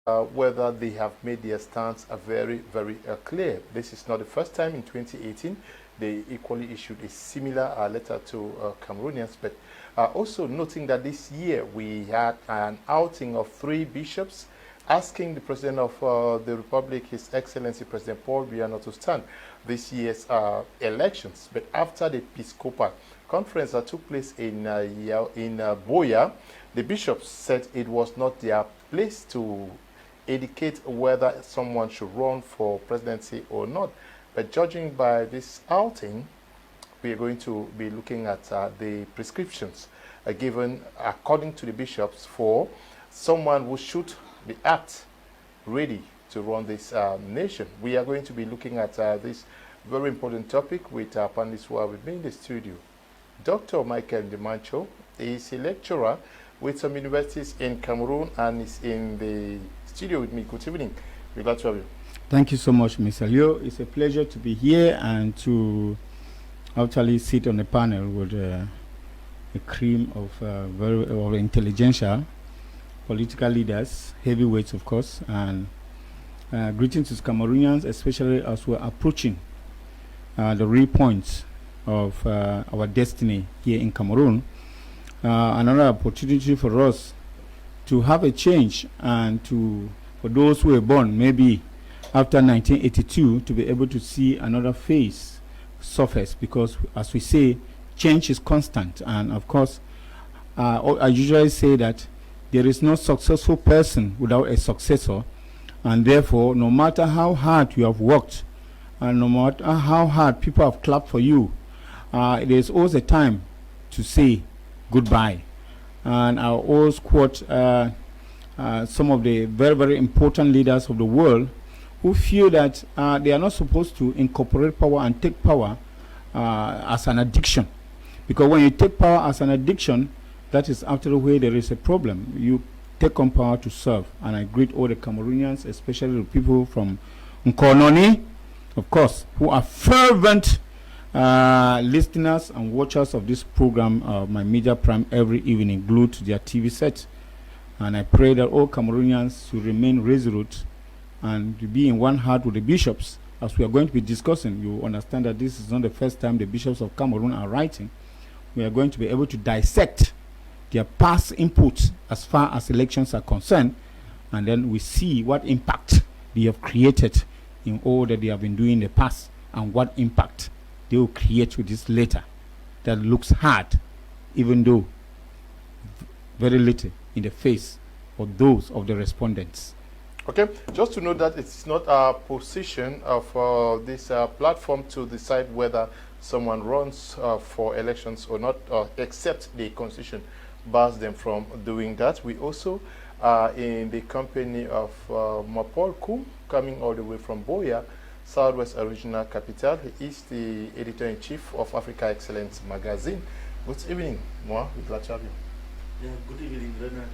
whether they have made their stance very, very clear. This is not the first time. In 2018, they equally issued a similar letter to Cameroonians, but also noting that this year we had an outing of 3 bishops asking the President of the Republic, His Excellency President Paul Biya, to stand this year's elections. But after the Episcopal conference that took place in Boya, the bishops said it was not their place to indicate whether someone should run for presidency or not. But judging by this outing, we are going to be looking at the prescriptions given according to the bishops for someone who should be ready to run this nation. We are going to be looking at this very important topic with our panelists who are with me in the studio. Dr. Michael Demancho is a lecturer with some universities in Cameroon and is in the studio with me. Good evening. We're glad to have you. Thank you so much, Mr. Leo. It's a pleasure to be here and to actually sit on a panel with a cream of very intelligentsia, political leaders, heavyweights, of course, and greetings to Cameroonians, especially as we're approaching the real points of our destiny here in Cameroon. Another opportunity for us to have a change and for those who were born maybe after 1982 to be able to see another face surface, because as we say, change is constant. And of course, I usually say that there is no successful person without a successor, and therefore no matter how hard you have worked and no matter how hard people have clapped for you, there's always a time to say goodbye. And I always quote some of the very, very important leaders of the world who feel that they are not supposed to incorporate power and take power as an addiction. Because when you take power as an addiction, that is after where there is a problem. You take on power to serve. And I greet all the Cameroonians, especially the people from Nkononi, of course, who are fervent listeners and watchers of this program, my Media Prime, every evening, glued to their TV set. And I pray that all Cameroonians should remain resolute and to be in one heart with the bishops. As we are going to be discussing, you understand that this is not the first time the bishops of Cameroon are writing. We are going to be able to dissect their past inputs as far as elections are concerned, and then we see what impact they have created in all that they have been doing in the past, and what impact they will create with this letter that looks hard, even though very little in the face of those of the respondents. Okay, just to note that it's not our position of this platform to decide whether someone runs for elections or not, except the Constitution bars them from doing that. We also are in the company of Mapol Kum, coming all the way from Boya, Southwest Regional Capital. He is the editor-in-chief of Africa Excellence magazine. Good evening, Moa. We're glad to have you. Yeah, good evening, Leonard.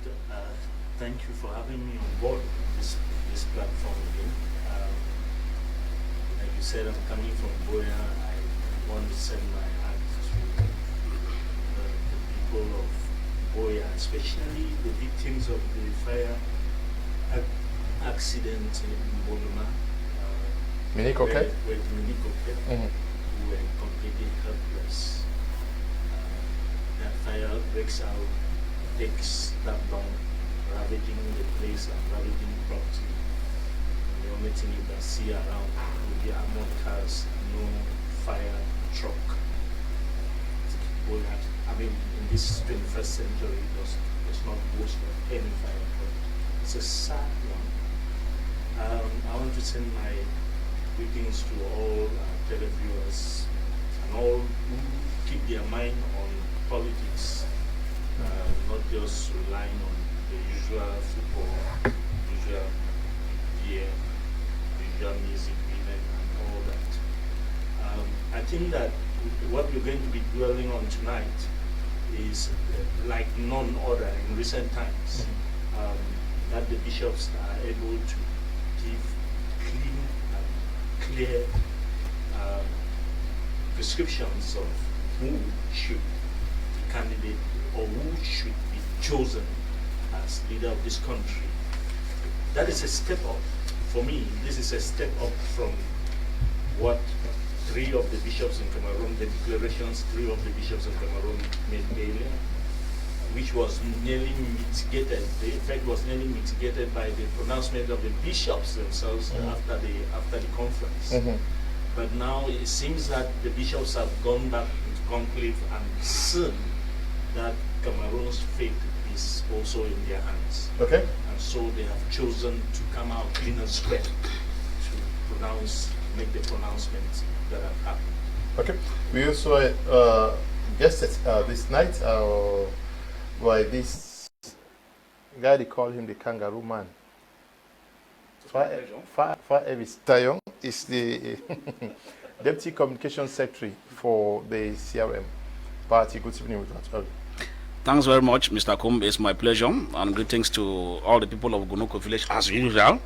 Thank you for having me on board this platform again. Like you said, I'm coming from Boya. I want to send my heart to the people of Boya, especially the victims of the fire accident in Boloma. Minikoke? With Minikoke, who were completely helpless. That fire breaks out, takes that long, ravaging the place and ravaging property. And the only thing you can see around will be armored cars, no fire truck. I mean, in this 21st century, there's not boast of any fire truck. It's a sad one. I want to send my greetings to all televiewers and all who keep their mind on politics, not just relying on the usual football, usual beer, usual music, women, and all that. I think that what we're going to be dwelling on tonight is like none other in recent times, that the bishops are able to give clean and clear prescriptions of who should be candidate or who should be chosen as leader of this country that is a step up. For me, this is a step up from what three of the bishops in Cameroon, the declarations three of the bishops in Cameroon made earlier, which was nearly mitigated. The effect was nearly mitigated by the pronouncement of the bishops themselves after the conference. But now it seems that the bishops have gone back into conclave and seen that Cameroon's fate is also in their hands. Okay. And so they have chosen to come out clean and square to make the pronouncements that have happened. Okay. We also guessed this night by this guy, they call him the Kangaroo Man. Evis Tayon is the Deputy Communication Secretary for the CRM party. Good evening with us. Thanks very much, Mr. Kum. It's my pleasure, and greetings to all the people of Gunoko village as usual.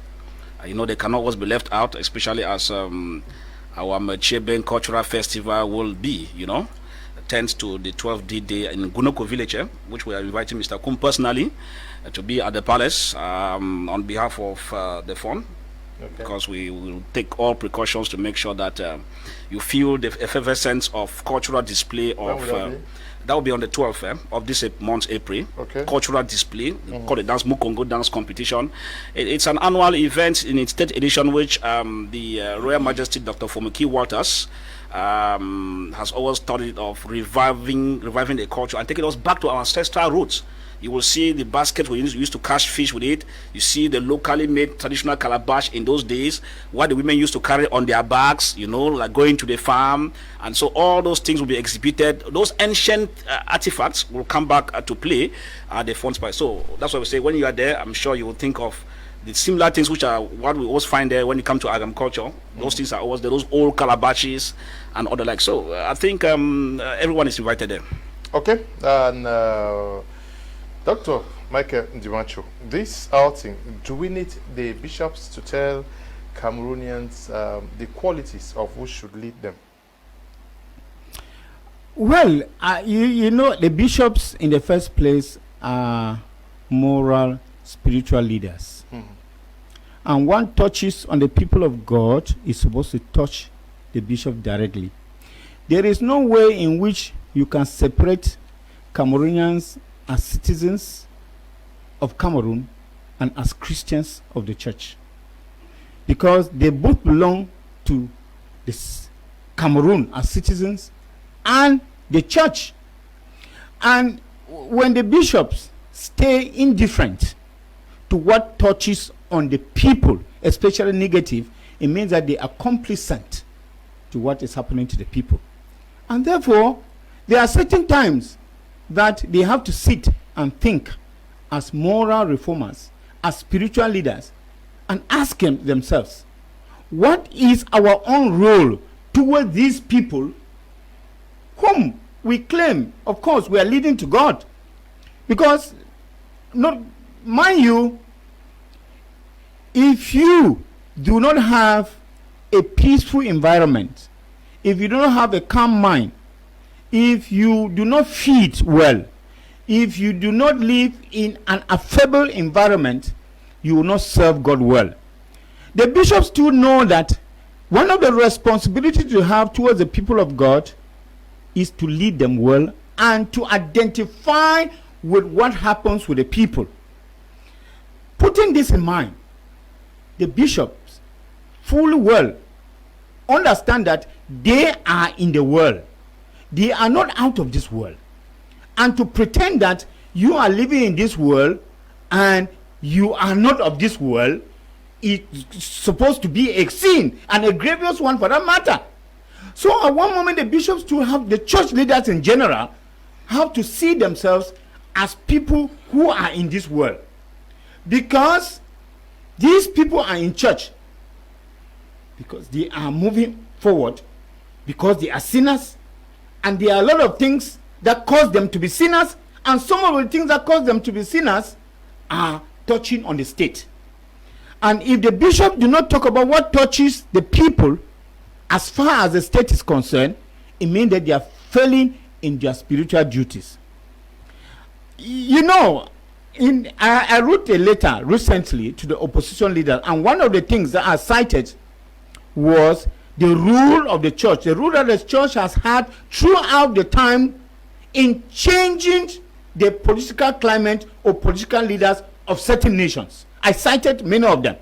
You know, they cannot always be left out, especially as our Macheben Cultural Festival will be, 10th to the 12th day in Gunoko village, which we are inviting Mr. Kum personally to be at the palace on behalf of the fund. Okay. Because we will take all precautions to make sure that you feel the effervescence of cultural display of that will be on the 12th of this month, April. Okay. Cultural display, called the Dance Mukongo Dance Competition. It's an annual event in its 3rd edition, which the Royal Majesty Dr. Fomuki Walters has always studied of reviving the culture and taking us back to our ancestral roots. You will see the basket we used to catch fish with it. You see the locally made traditional calabash in those days, what the women used to carry on their backs, like going to the farm. And so all those things will be exhibited. Those ancient artifacts will come back to play at the fun spot. So that's why we say when you are there, I'm sure you will think of the similar things which are what we always find there when it comes to agriculture. Those things are always there, those old calabashes and other like. So I think everyone is invited there. Okay. And Dr. Michael Ndimacho, this outing, do we need the bishops to tell Cameroonians the qualities of who should lead them? Well, the bishops in the first place are moral, spiritual leaders. And one touches on the people of God is supposed to touch the bishop directly. There is no way in which you can separate Cameroonians as citizens of Cameroon and as Christians of the church, because they both belong to this Cameroon as citizens and the church. And when the bishops stay indifferent to what touches on the people, especially negative, it means that they are complicit to what is happening to the people. And therefore, there are certain times that they have to sit and think as moral reformers, as spiritual leaders, and ask themselves, what is our own role toward these people whom we claim, of course, we are leading to God? Because, mind you, if you do not have a peaceful environment, if you do not have a calm mind, if you do not feed well, if you do not live in an affable environment, you will not serve God well. The bishops too know that one of the responsibilities you have towards the people of God is to lead them well and to identify with what happens with the people. Putting this in mind, the bishops fully well understand that they are in the world. They are not out of this world. And to pretend that you are living in this world and you are not of this world is supposed to be a sin, and a grievous one for that matter. So at one moment, the bishops to have the church leaders in general have to see themselves as people who are in this world, because these people are in church because they are moving forward, because they are sinners, and there are a lot of things that cause them to be sinners, and some of the things that cause them to be sinners are touching on the state. And if the bishop do not talk about what touches the people as far as the state is concerned, it means that they are failing in their spiritual duties. You know, I wrote a letter recently to the opposition leader, and one of the things that I cited was the rule of the church, the rule that the church has had throughout the time in changing the political climate of political leaders of certain nations. I cited many of them,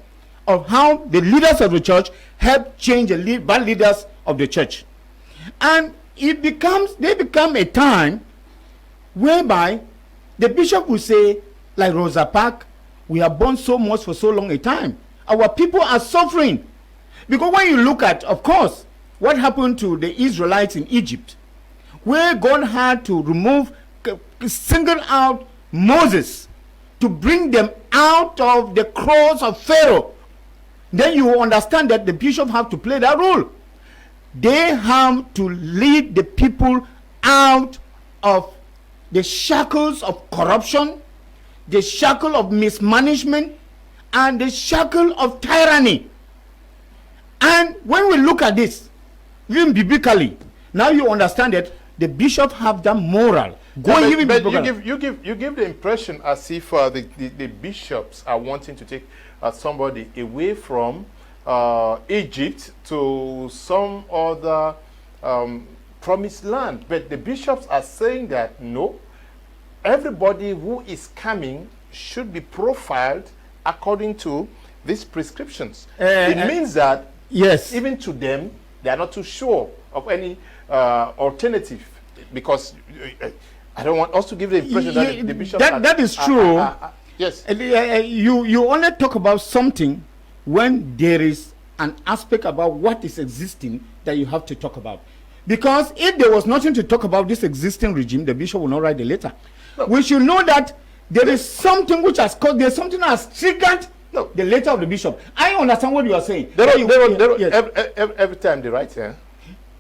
of how the leaders of the church helped change the bad leaders of the church. And they become a time whereby the bishop will say, like Rosa Parks, we have borne so much for so long a time. Our people are suffering. Because when you look at, of course, what happened to the Israelites in Egypt, where God had to single out Moses to bring them out of the claws of Pharaoh, then you will understand that the bishop have to play that role. They have to lead the people out of the shackles of corruption, the shackle of mismanagement, and the shackle of tyranny. And when we look at this, even biblically, now you understand that the bishop have that moral. But you give the impression as if the bishops are wanting to take somebody away from Egypt to some other promised land. But the bishops are saying that no, everybody who is coming should be profiled according to these prescriptions. It means that yes, even to them, they are not too sure of any alternative, because I don't want us to give the impression that the bishop... That is true. Yes. You only talk about something when there is an aspect about what is existing that you have to talk about. Because if there was nothing to talk about this existing regime, the bishop will not write the letter. No. We should know that there is something which has caused, there's something that has triggered the letter of the bishop. I understand what you are saying. Every time they write, yeah.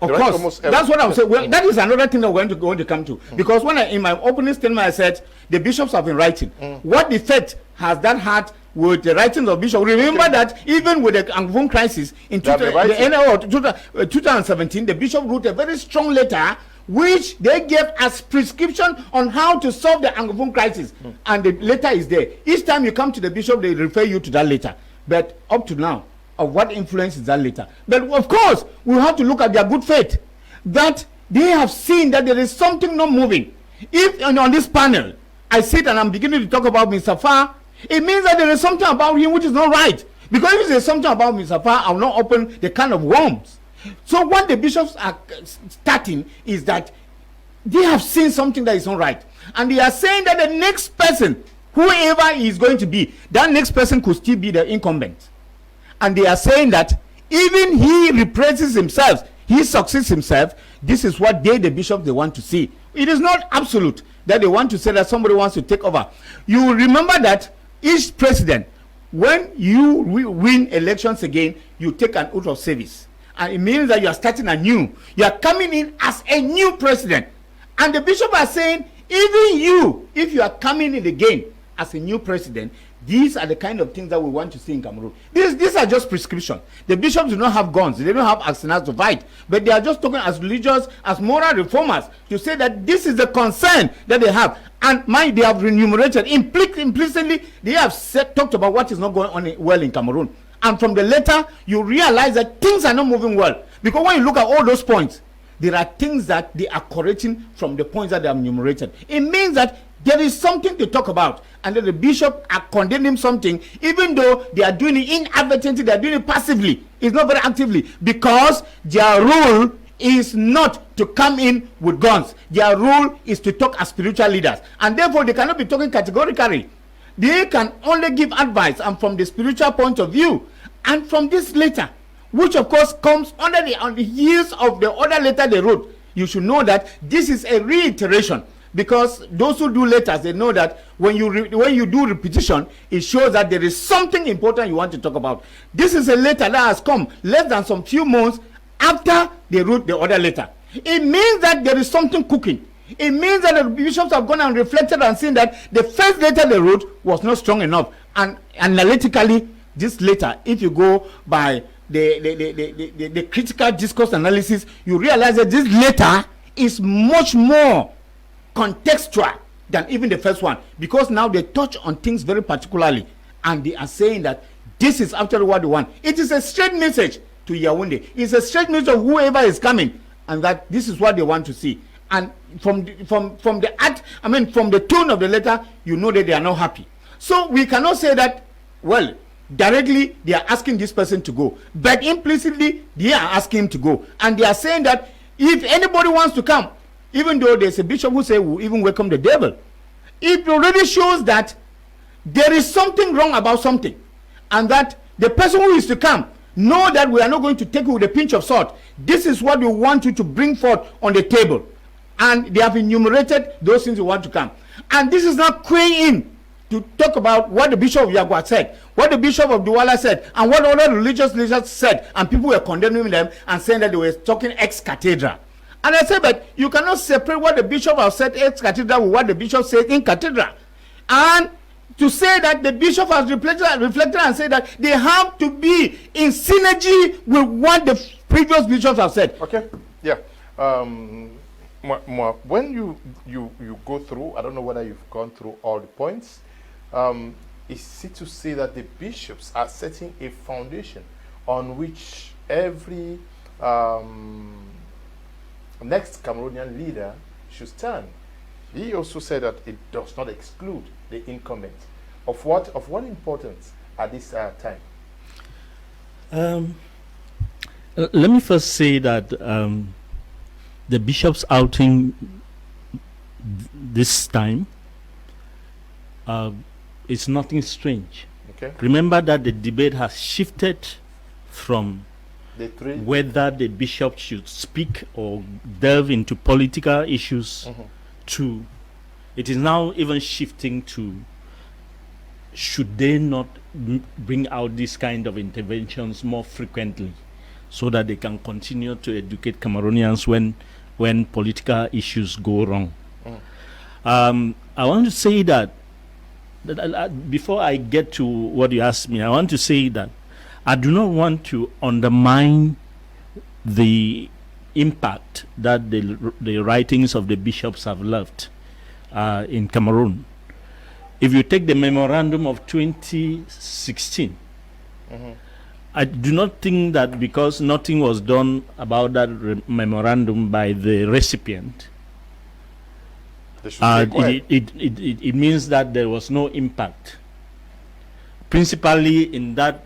Of course, that's what I'm saying. Well, that is another thing that we're going to come to. Because when in my opening statement I said the bishops have been writing. What effect has that had with the writings of bishops? Remember that even with the Anglophone crisis in the end of 2017, the bishop wrote a very strong letter which they gave as prescription on how to solve the Anglophone crisis. And the letter is there. Each time you come to the bishop, they refer you to that letter. But up to now, of what influence is that letter? But of course, we have to look at their good faith, that they have seen that there is something not moving. If on this panel, I sit and I'm beginning to talk about Mr. Farr, it means that there is something about him which is not right. Because if there is something about Mr. Farr, I will not open the can of worms. So what the bishops are starting is that they have seen something that is not right. And they are saying that the next person, whoever is going to be, that next person could still be the incumbent. And they are saying that even he represses himself, he succeeds himself. This is what the bishops, they want to see. It is not absolute that they want to say that somebody wants to take over. You remember that each president, when you win elections again, you take an oath of service. And it means that you are starting anew. You are coming in as a new president. And the bishops are saying, even you, if you are coming in again as a new president, these are the kind of things that we want to see in Cameroon. These are just prescriptions. The bishops do not have guns. They don't have arsenals to fight. But they are just talking as religious, as moral reformers, to say that this is the concern that they have. And they have enumerated. Implicitly, they have talked about what is not going on well in Cameroon. And from the letter, you realize that things are not moving well. Because when you look at all those points, there are things that they are correcting from the points that they have enumerated. It means that there is something to talk about, and that the bishop are condemning something, even though they are doing it inadvertently, they are doing it passively. It's not very actively, because their role is not to come in with guns. Their role is to talk as spiritual leaders, and therefore they cannot be talking categorically. They can only give advice, and from the spiritual point of view. And from this letter, which of course comes on the heels of the other letter they wrote, you should know that this is a reiteration. Because those who do letters, they know that when you do repetition, it shows that there is something important you want to talk about. This is a letter that has come less than some few months after they wrote the other letter. It means that there is something cooking. It means that the bishops have gone and reflected and seen that the first letter they wrote was not strong enough. And analytically, this letter, if you go by the critical discourse analysis, you realize that this letter is much more contextual than even the first one, because now they touch on things very particularly, and they are saying that this is actually what they want. It is a straight message to Yaoundé. It's a straight message of whoever is coming, and that this is what they want to see. And from the act, I mean, from the tone of the letter, you know that they are not happy. So we cannot say that, well, directly they are asking this person to go, but implicitly they are asking him to go, and they are saying that if anybody wants to come, even though there's a bishop who say we'll even welcome the devil, it already shows that there is something wrong about something, and that the person who is to come know that we are not going to take it with a pinch of salt. This is what we want you to bring forth on the table, and they have enumerated those things we want to come. And this is not queuing in to talk about what the Bishop of Yagua said, what the Bishop of Douala said, and what other religious leaders said, and people were condemning them and saying that they were talking ex cathedra. And I said, but you cannot separate what the Bishop has said ex cathedra with what the Bishop said in cathedra. And to say that the Bishop has reflected and said that they have to be in synergy with what the previous bishops have said. Okay, yeah. When you go through, I don't know whether you've gone through all the points, is it to say that the bishops are setting a foundation on which every next Cameroonian leader should stand? He also said that it does not exclude the incumbent. Of what importance at this time? Let me first say that the bishop's outing this time is nothing strange. Okay. Remember that the debate has shifted from whether the bishop should speak or delve into political issues to, it is now even shifting to, should they not bring out this kind of interventions more frequently so that they can continue to educate Cameroonians when political issues go wrong. I want to say that before I get to what you asked me, I want to say that I do not want to undermine the impact that the writings of the bishops have left in Cameroon. If you take the memorandum of 2016, I do not think that because nothing was done about that memorandum by the recipient, it means that there was no impact. Principally in that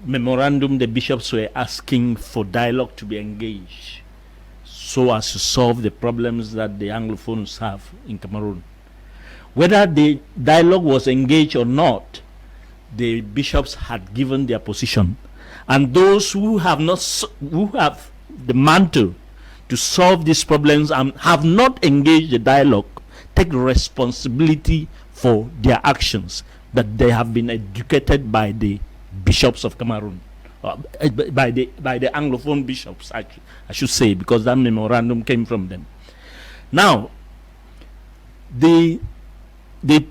memorandum, the bishops were asking for dialogue to be engaged so as to solve the problems that the Anglophones have in Cameroon. Whether the dialogue was engaged or not, the bishops had given their position, and those who have the mantle to solve these problems and have not engaged the dialogue take responsibility for their actions, that they have been educated by the bishops of Cameroon, by the Anglophone bishops, I should say, because that memorandum came from them. Now, the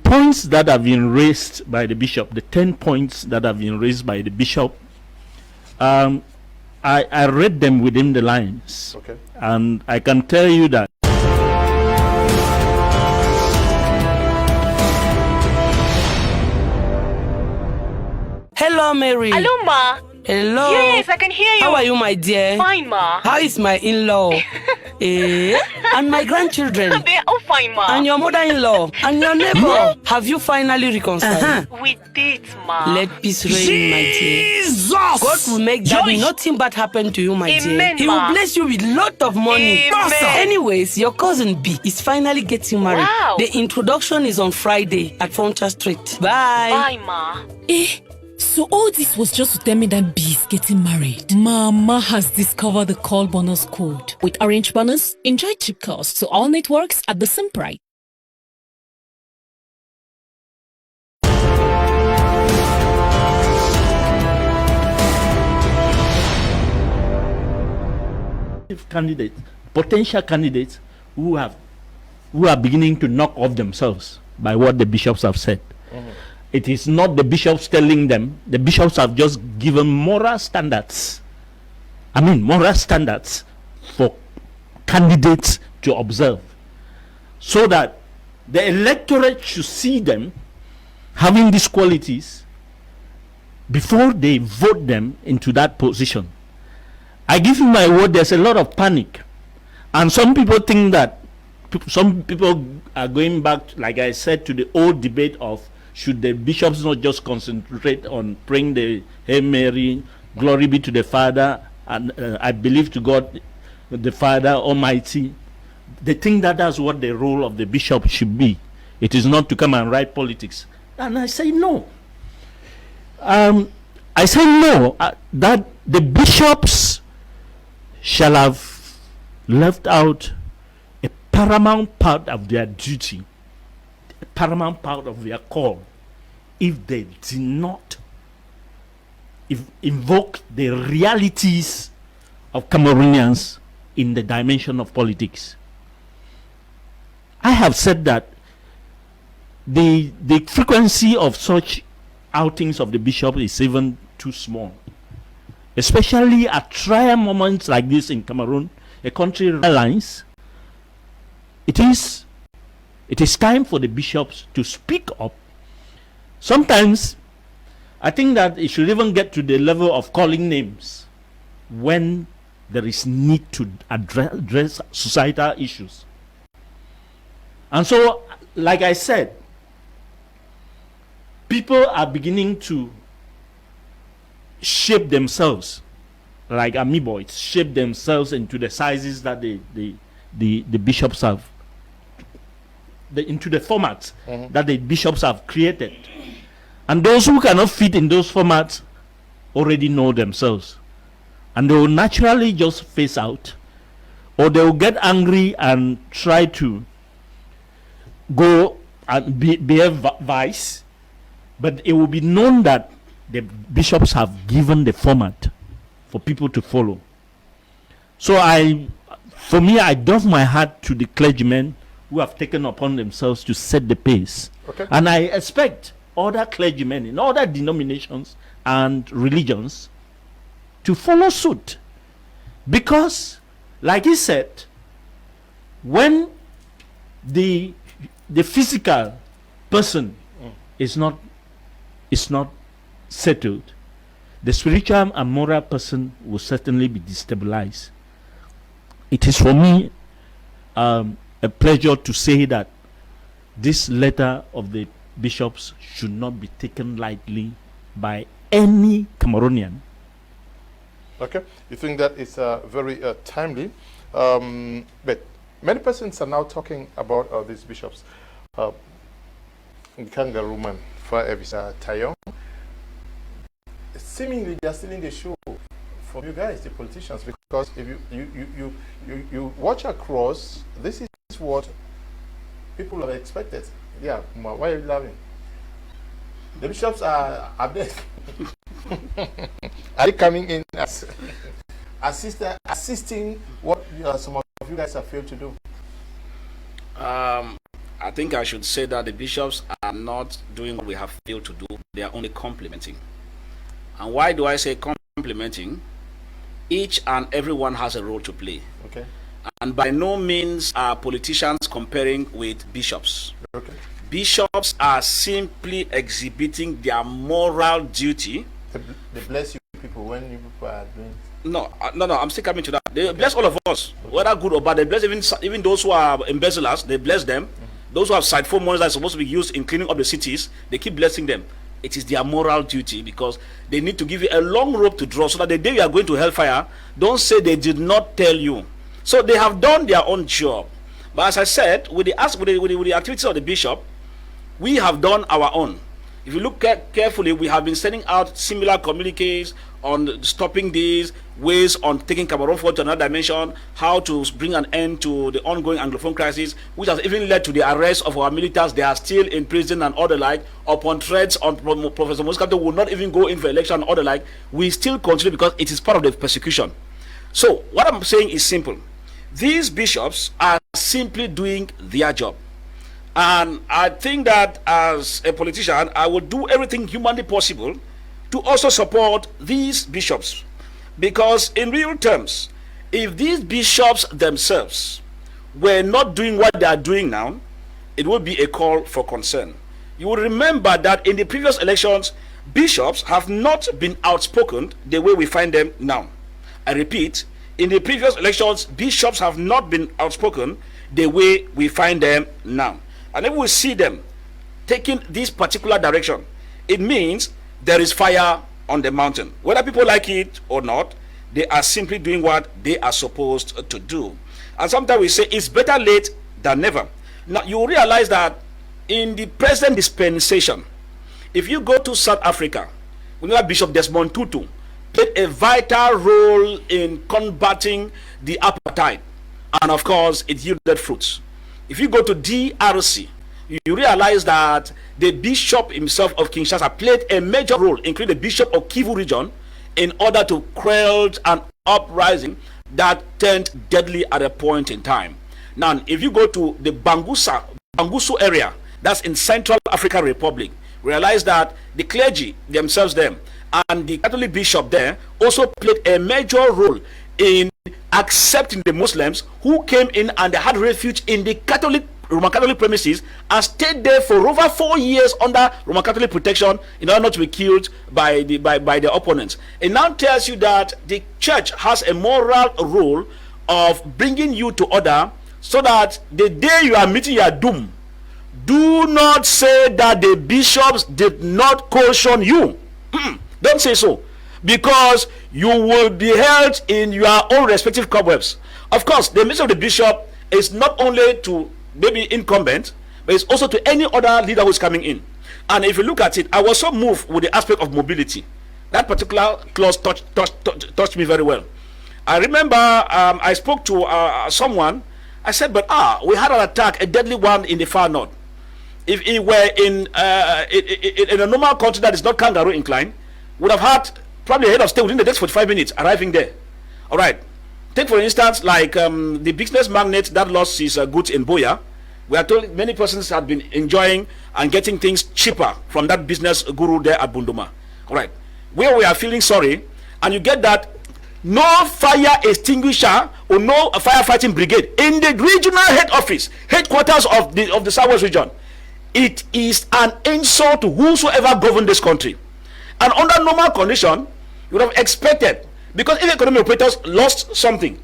points that have been raised by the bishop, the 10 points that have been raised by the bishop, I read them within the lines. Okay. And I can tell you that Hello, Mary. Hello, Ma. Hello. Yes, I can hear you. How are you, my dear? Fine, Ma. How is my in-law? And my grandchildren? They're all fine, Ma. And your mother-in-law? And your neighbor? Have you finally reconciled? We did, Ma. Let peace reign, my dear. Jesus! God will make that nothing bad happen to you, my Amen, dear. He Ma. will bless you with lot of money. Amen. Anyways, your cousin B is finally getting married. Wow. The introduction is on Friday at Foncha Street. Bye. Bye, Ma. So all this was just to tell me that B is getting married. Mama has discovered the call bonus code. With Orange Bonus, enjoy cheap calls to all networks at the same price. potential candidates who are beginning to knock off themselves by what the bishops have said. It is not the bishops telling them. The bishops have just given moral standards. Moral standards for candidates to observe, so that the electorate should see them having these qualities before they vote them into that position. I give you my word, there's a lot of panic. And some people think that, some people are going back, like I said, to the old debate of should the bishops not just concentrate on praying the Hail Mary, glory be to the Father, and I believe to God, the Father Almighty. They think that that's what the role of the bishop should be. It is not to come and write politics. And I say no. I say no, that the bishops shall have left out a paramount part of their duty, a paramount part of their call, if they did not invoke the realities of Cameroonians in the dimension of politics. I have said that the frequency of such outings of the bishop is even too small, especially at trial moments like this in Cameroon, a country realizes it is time for the bishops to speak up. Sometimes I think that it should even get to the level of calling names when there is need to address societal issues. And so, like I said, people are beginning to shape themselves, like amoeboids, shape themselves into the sizes that the bishops have, into the formats that the bishops have created. And those who cannot fit in those formats already know themselves. And they will naturally just phase out, or they will get angry and try to go and behave vice. But it will be known that the bishops have given the format for people to follow. So for me, I doff my hat to the clergymen who have taken upon themselves to set the pace. Okay. And I expect other clergymen in other denominations and religions to follow suit. Because, like he said, when the physical person is not settled, the spiritual and moral person will certainly be destabilized. It is for me a pleasure to say that this letter of the bishops should not be taken lightly by any Cameroonian. Okay, you think that is very timely, but many persons are now talking about these bishops. Kangaroo man, Tayon. Seemingly they are stealing the show from you guys, the politicians, because if you watch across, this is what people have expected. Yeah, why are you laughing? The bishops are there. Are they coming in as assisting what some of you guys have failed to do? I think I should say that the bishops are not doing what we have failed to do. They are only complementing. And why do I say complementing? Each and everyone has a role to play. Okay. And by no means are politicians comparing with bishops. Okay. Bishops are simply exhibiting their moral duty. They bless you people when you people are doing. No, I'm still coming to that. They bless all of us, whether good or bad. They bless even those who are embezzlers. They bless them. Those who have side phone monies that are supposed to be used in cleaning up the cities, they keep blessing them. It is their moral duty, because they need to give you a long rope to draw, so that the day you are going to hellfire, don't say they did not tell you. So they have done their own job. But as I said, with the activities of the bishop, we have done our own. If you look carefully, we have been sending out similar communiques on stopping these, ways on taking Cameroon forward to another dimension, how to bring an end to the ongoing Anglophone crisis, which has even led to the arrest of our militants. They are still in prison and all the like, upon threats on Professor Moscato will not even go in for election and all the like. We still continue because it is part of the persecution. So what I'm saying is simple. These bishops are simply doing their job. And I think that as a politician, I will do everything humanly possible to also support these bishops. Because in real terms, if these bishops themselves were not doing what they are doing now, it will be a call for concern. You will remember that in the previous elections, bishops have not been outspoken the way we find them now. I repeat, in the previous elections, bishops have not been outspoken the way we find them now. And if we see them taking this particular direction, it means there is fire on the mountain. Whether people like it or not, they are simply doing what they are supposed to do. And sometimes we say it's better late than never. Now you realize that in the present dispensation, if you go to South Africa, we know that Bishop Desmond Tutu played a vital role in combating the apartheid, and of course it yielded fruits. If you go to DRC, you realize that the bishop himself of Kinshasa played a major role, including the bishop of Kivu region, in order to quell an uprising that turned deadly at a point in time. Now, if you go to the Bangusu area, that's in Central African Republic, realize that the clergy themselves there and the Catholic bishop there also played a major role in accepting the Muslims who came in and they had refuge in the Roman Catholic premises and stayed there for over 4 years under Roman Catholic protection in order not to be killed by the opponents. It now tells you that the church has a moral role of bringing you to order, so that the day you are meeting your doom, do not say that the bishops did not caution you. Don't say so, because you will be held in your own respective cobwebs. Of course, the mission of the bishop is not only to maybe incumbent, but it's also to any other leader who's coming in. And if you look at it, I was so moved with the aspect of mobility. That particular clause touched me very well. I remember I spoke to someone. I said, but we had an attack, a deadly one in the far north. If it were in a normal country that is not kangaroo inclined, would have had probably a head of state within the next 45 minutes arriving there. All right. Take for instance, like the business magnate that lost his goods in Boya. We are told many persons had been enjoying and getting things cheaper from that business guru there at Bunduma. All right. Where we are feeling sorry, and you get that no fire extinguisher or no firefighting brigade in the regional headquarters of the Southwest region. It is an insult to whosoever governed this country. And under normal condition, you would have expected, because if economic operators lost something,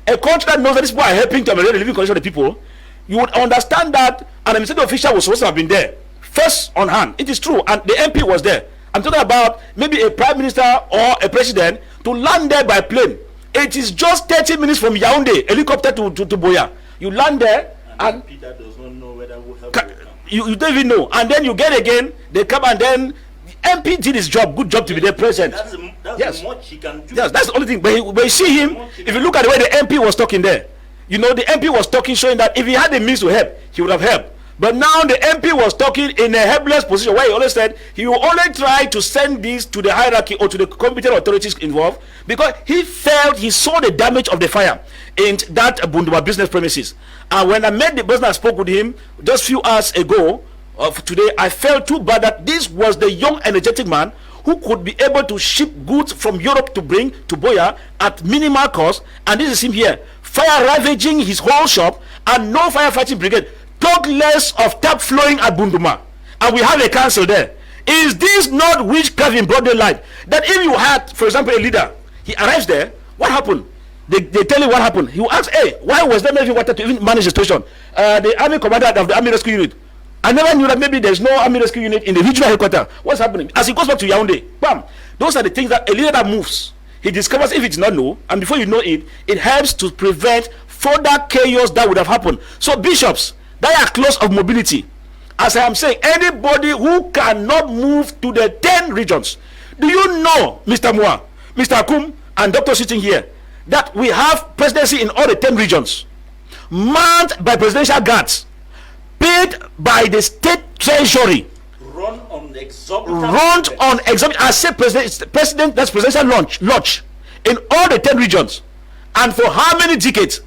a country that knows that these people are helping to ameliorate the living condition of the people, you would understand that an administrative official was supposed to have been there, first on hand. It is true, and the MP was there. I'm talking about maybe a prime minister or a president to land there by plane. It is just 30 minutes from Yaoundé, helicopter to Boya. You land there, and Peter does not know whether we'll have you don't even know, and then you get again, they come, and then the MP did his job, good job to be there present. That's much he can do. Yes, that's the only thing. But you see him, if you look at the way the MP was talking there, you know, the MP was talking, showing that if he had the means to help, he would have helped. But now the MP was talking in a helpless position, where he always said he will only try to send this to the hierarchy or to the competent authorities involved, because he saw the damage of the fire in that Bunduma business premises. And when I met the person I spoke with him just few hours ago today, I felt too bad that this was the young energetic man who could be able to ship goods from Europe to bring to Boya at minimal cost, and this is him here, fire ravaging his whole shop and no firefighting brigade. Talk less of tap flowing at Bunduma, and we have a council there. Is this not witchcraft in broad daylight? That if you had, for example, a leader, he arrives there, what happened? They tell you what happened. He will ask, hey, why was there not even water to even manage the situation? The army commander of the army rescue unit, I never knew that maybe there's no army rescue unit in the regional headquarters. What's happening? As he goes back to Yaoundé, bam, those are the things that a leader that moves, he discovers if it's not know, and before you know it, it helps to prevent further chaos that would have happened. So bishops, that are clause of mobility. As I am saying, anybody who cannot move to the 10 regions. Do you know, Mr. Moa, Mr. Kum, and Dr. sitting here, that we have presidency in all the 10 regions, manned by presidential guards, paid by the state treasury, run on exorbitant. I say president, that's presidential launch in all the 10 regions. And for how many decades?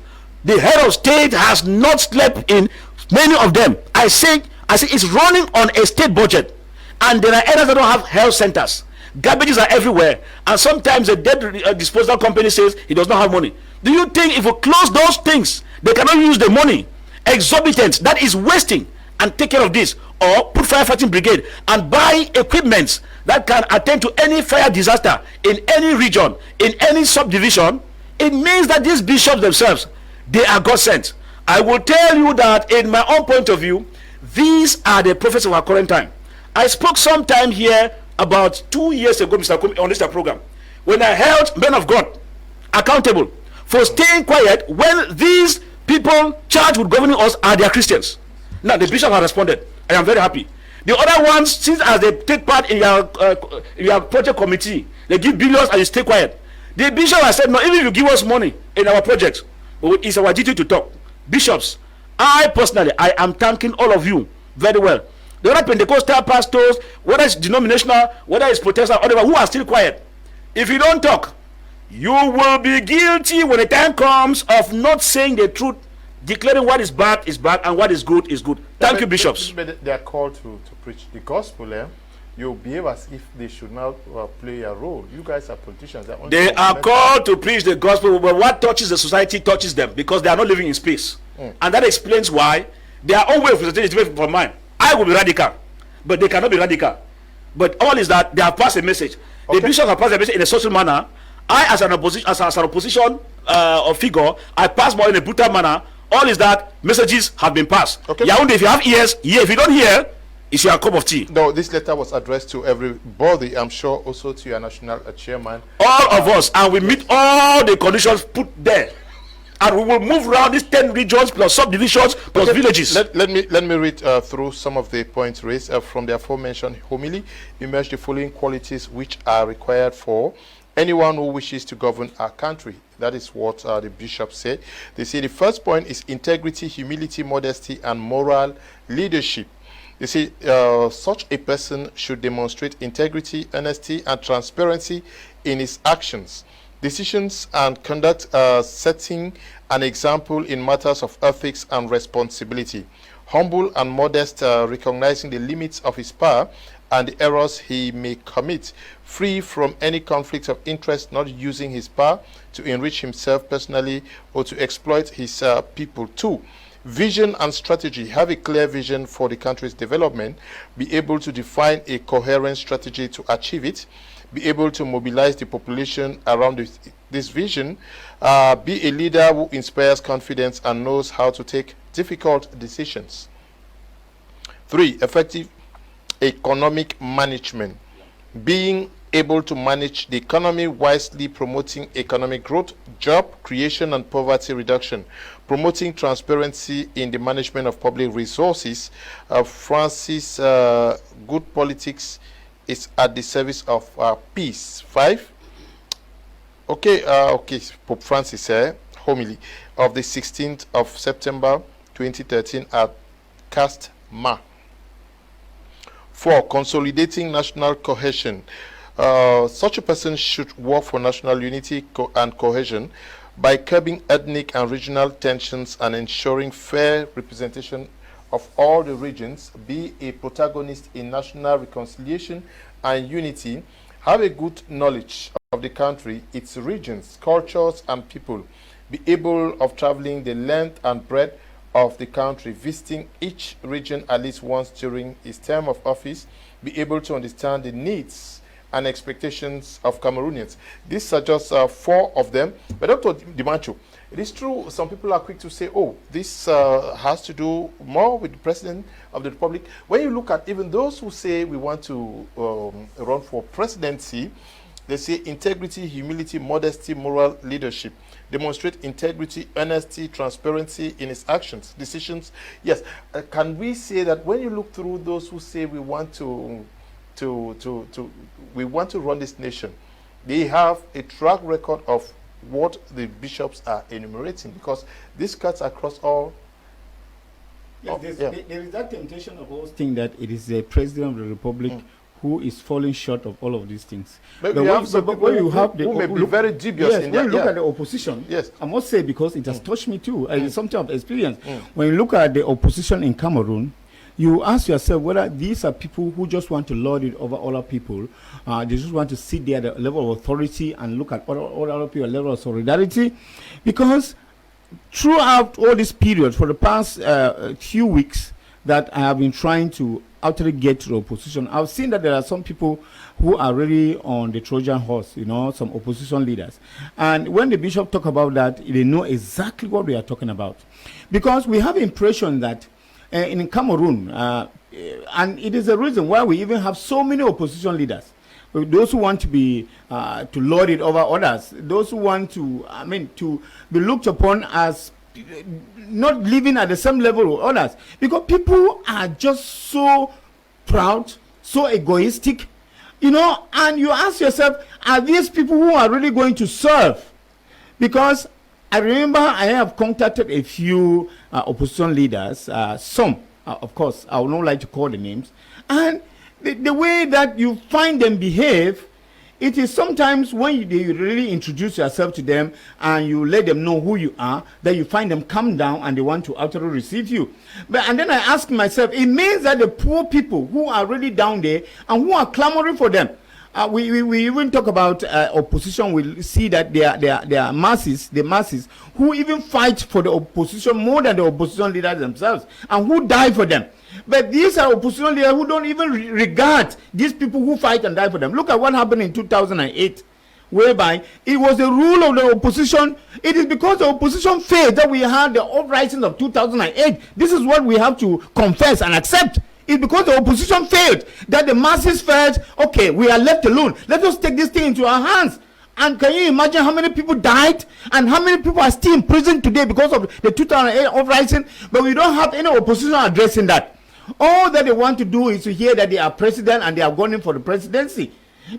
The head of state has not slept in many of them. I say it's running on a state budget, and there are areas that don't have health centers. Garbages are everywhere, and sometimes a dead disposal company says he does not have money. Do you think if we close those things, they cannot use the money? Exorbitant, that is wasting, and take care of this, or put firefighting brigade and buy equipment that can attend to any fire disaster in any region, in any subdivision, it means that these bishops themselves, they are God sent. I will tell you that in my own point of view, these are the prophets of our current time. I spoke sometime here about 2 years ago, Mr. Kum, on this program, when I held men of God accountable for staying quiet when these people charged with governing us are their Christians. Now the bishop has responded. I am very happy. The other ones, since as they take part in your project committee, they give billions and you stay quiet. The bishop has said, no, even if you give us money in our projects, it's our duty to talk. Bishops, I personally, I am thanking all of you very well. The other Pentecostal pastors, whether it's denominational, whether it's Protestant, whatever, who are still quiet. If you don't talk, you will be guilty when the time comes of not saying the truth, declaring what is bad and what is good is good. Thank you, bishops. They are called to preach the gospel. You behave as if they should not play a role. You guys are politicians. They are called to preach the gospel, but what touches the society touches them because they are not living in space. And that explains why their own way of presentation is different from mine. I will be radical, but they cannot be radical. But all is that they have passed a message. The bishops have passed a message in a social manner. I, as an opposition figure, I pass more in a brutal manner. All is that messages have been passed. Yaounde, if you have ears, hear. If you don't hear, it's your cup of tea. No, this letter was addressed to everybody. I'm sure also to your national chairman. All of us, and we meet all the conditions put there. And we will move around these 10 regions plus subdivisions plus villages. Let me read through some of the points raised from the aforementioned homily. Emerge the following qualities which are required for anyone who wishes to govern our country. That is what the bishop said. They say the first point is integrity, humility, modesty, and moral leadership. They say such a person should demonstrate integrity, honesty, and transparency in his actions, decisions, and conduct, setting an example in matters of ethics and responsibility. Humble and modest, recognizing the limits of his power and the errors he may commit. Free from any conflict of interest, not using his power to enrich himself personally or to exploit his people too. Vision and strategy. Have a clear vision for the country's development. Be able to define a coherent strategy to achieve it. Be able to mobilize the population around this vision. Be a leader who inspires confidence and knows how to take difficult decisions. 3. Effective economic management. Being able to manage the economy wisely, promoting economic growth, job creation, and poverty reduction. Promoting transparency in the management of public resources. Francis, good politics is at the service of peace. 5. Okay, Pope Francis, homily of the 16th of September 2013 at Cast Ma. 4. Consolidating national cohesion. Such a person should work for national unity and cohesion by curbing ethnic and regional tensions and ensuring fair representation of all the regions. Be a protagonist in national reconciliation and unity. Have a good knowledge of the country, its regions, cultures, and people. Be able of traveling the length and breadth of the country, visiting each region at least once during his term of office. Be able to understand the needs and expectations of Cameroonians. These are just 4 of them. But Dr. Dimancho, it is true, some people are quick to say, oh, this has to do more with the President of the Republic. When you look at even those who say we want to run for presidency, they say integrity, humility, modesty, moral leadership. Demonstrate integrity, honesty, transparency in his actions, decisions. Yes, can we say that when you look through those who say we want to run this nation, they have a track record of what the bishops are enumerating, because this cuts across all. Yes, there is that temptation of boasting that it is the President of the Republic who is falling short of all of these things. But when you have the who may be very dubious in when you look at the opposition, yes, I must say, because it has touched me too, it's something of experience. When you look at the opposition in Cameroon, you ask yourself whether these are people who just want to lord it over other people. They just want to sit there at the level of authority and look at all other people at the level of solidarity. Because throughout all this period, for the past few weeks, that I have been trying to actually get to the opposition, I've seen that there are some people who are really on the Trojan horse, some opposition leaders. And when the bishop talk about that, they know exactly what we are talking about. Because we have impression that in Cameroon, and it is a reason why we even have so many opposition leaders. Those who want to be to lord it over others, those who want to be looked upon as not living at the same level with others, because people are just so proud, so egoistic, and you ask yourself, are these people who are really going to serve? Because I remember I have contacted a few opposition leaders, some, of course, I would not like to call the names, and the way that you find them behave, it is sometimes when you really introduce yourself to them and you let them know who you are, that you find them calm down and they want to actually receive you. And then I ask myself, it means that the poor people who are really down there and who are clamoring for them, we even talk about opposition. We see that there are masses, the masses who even fight for the opposition more than the opposition leaders themselves, and who die for them. But these are opposition leaders who don't even regard these people who fight and die for them. Look at what happened in 2008, whereby it was the rule of the opposition. It is because the opposition failed that we had the uprising of 2008. This is what we have to confess and accept. It's because the opposition failed that the masses felt, okay, we are left alone. Let us take this thing into our hands. And can you imagine how many people died and how many people are still in prison today because of the 2008 uprising? But we don't have any opposition addressing that. All that they want to do is to hear that they are president and they are going for the presidency.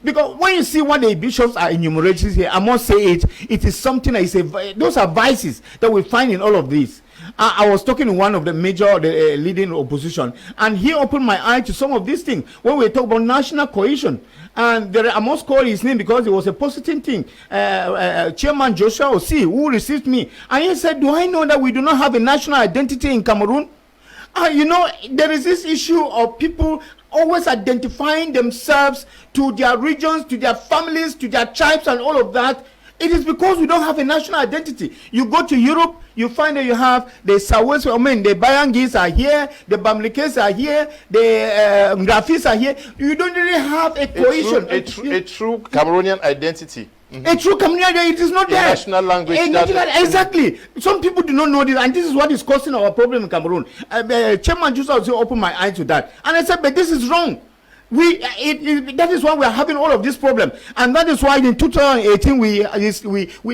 Because when you see what the bishops are enumerating here, I must say it is something that is those are vices that we find in all of this. I was talking to one of the major leading opposition, and he opened my eye to some of these things when we talk about national cohesion. And I must call his name because it was a positive thing. Chairman Joshua Osi, who received me, and he said, do I know that we do not have a national identity in Cameroon? There is this issue of people always identifying themselves to their regions, to their families, to their tribes and all of that. It is because we don't have a national identity. You go to Europe, you find that you have the Sawes, the Bayangis are here, the Bamlikes are here, the Grafis are here. You don't really have a cohesion. A true Cameroonian identity. Mm-hmm. A true community, it is not there. National language. Exactly. Some people do not know this, and this is what is causing our problem in Cameroon. Chairman Jusa also opened my eye to that, and I said, but this is wrong. That is why we are having all of this problem, and that is why in 2018